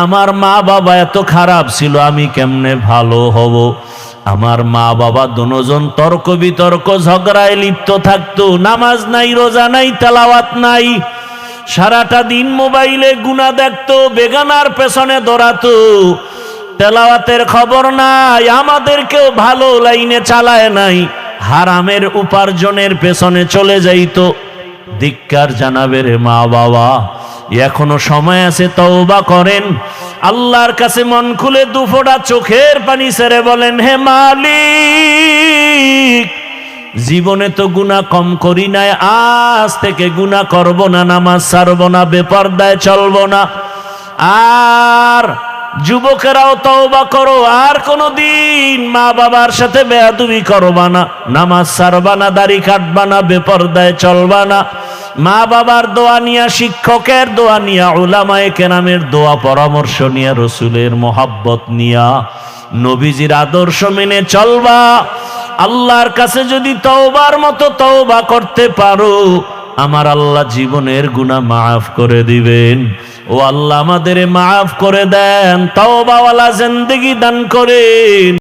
আমার মা বাবা এত খারাপ ছিল, আমি কেমনে ভালো হব। আমার মা বাবা দুজন তর্ক বিতর্ক ঝগড়ায় লিপ্ত থাকতো, নামাজ নাই, রোজা নাই, তেলাওয়াত নাই, সারাটা দিন মোবাইলে গুনাহ দেখতো, বেগানার পেছনে দৌড়াতো, তেলাওয়াতের খবর নাই, আমাদেরকেও ভালো লাইনে চালায় নাই, হারামের উপার্জনের পেছনে চলে যাইতো। ধিক্কার জানাবে রে মা বাবা, এখনো সময় আছে, তওবা করেন, আল্লাহর কাছে মন খুলে দুফোঁটা চোখের পানি ছেড়ে বলেন, হে মালিক, জীবনে তো গুনাহ কম করি নাই, আজ থেকে গুনাহ করব না, নামাজ ছাড়ব না, বেপরদায় চলব না। আর যুবকেরাও তওবা করো, আর কোনদিন মা বাবার সাথে বেয়াদবি করবা না, নামাজ ছাড়বা না, দাড়ি কাটবা না, বেপরদায় চলবা না। মা বাবার দোয়া নিয়া, শিক্ষকের দোয়া নিয়া, উলামায়ে কেরামের দোয়া পরামর্শ নিয়া, রসুলের মোহাব্বত নিয়া, নবীজির আদর্শ মেনে চলবা। আল্লাহর কাছে যদি তওবার মতো তওবা করতে পারো, আমার আল্লাহ জীবনের গুনাহ মাফ করে দিবেন। ও আল্লাহ আমাদের মাফ করে দেন, তওবাওয়ালা জিন্দেগি দান করেন।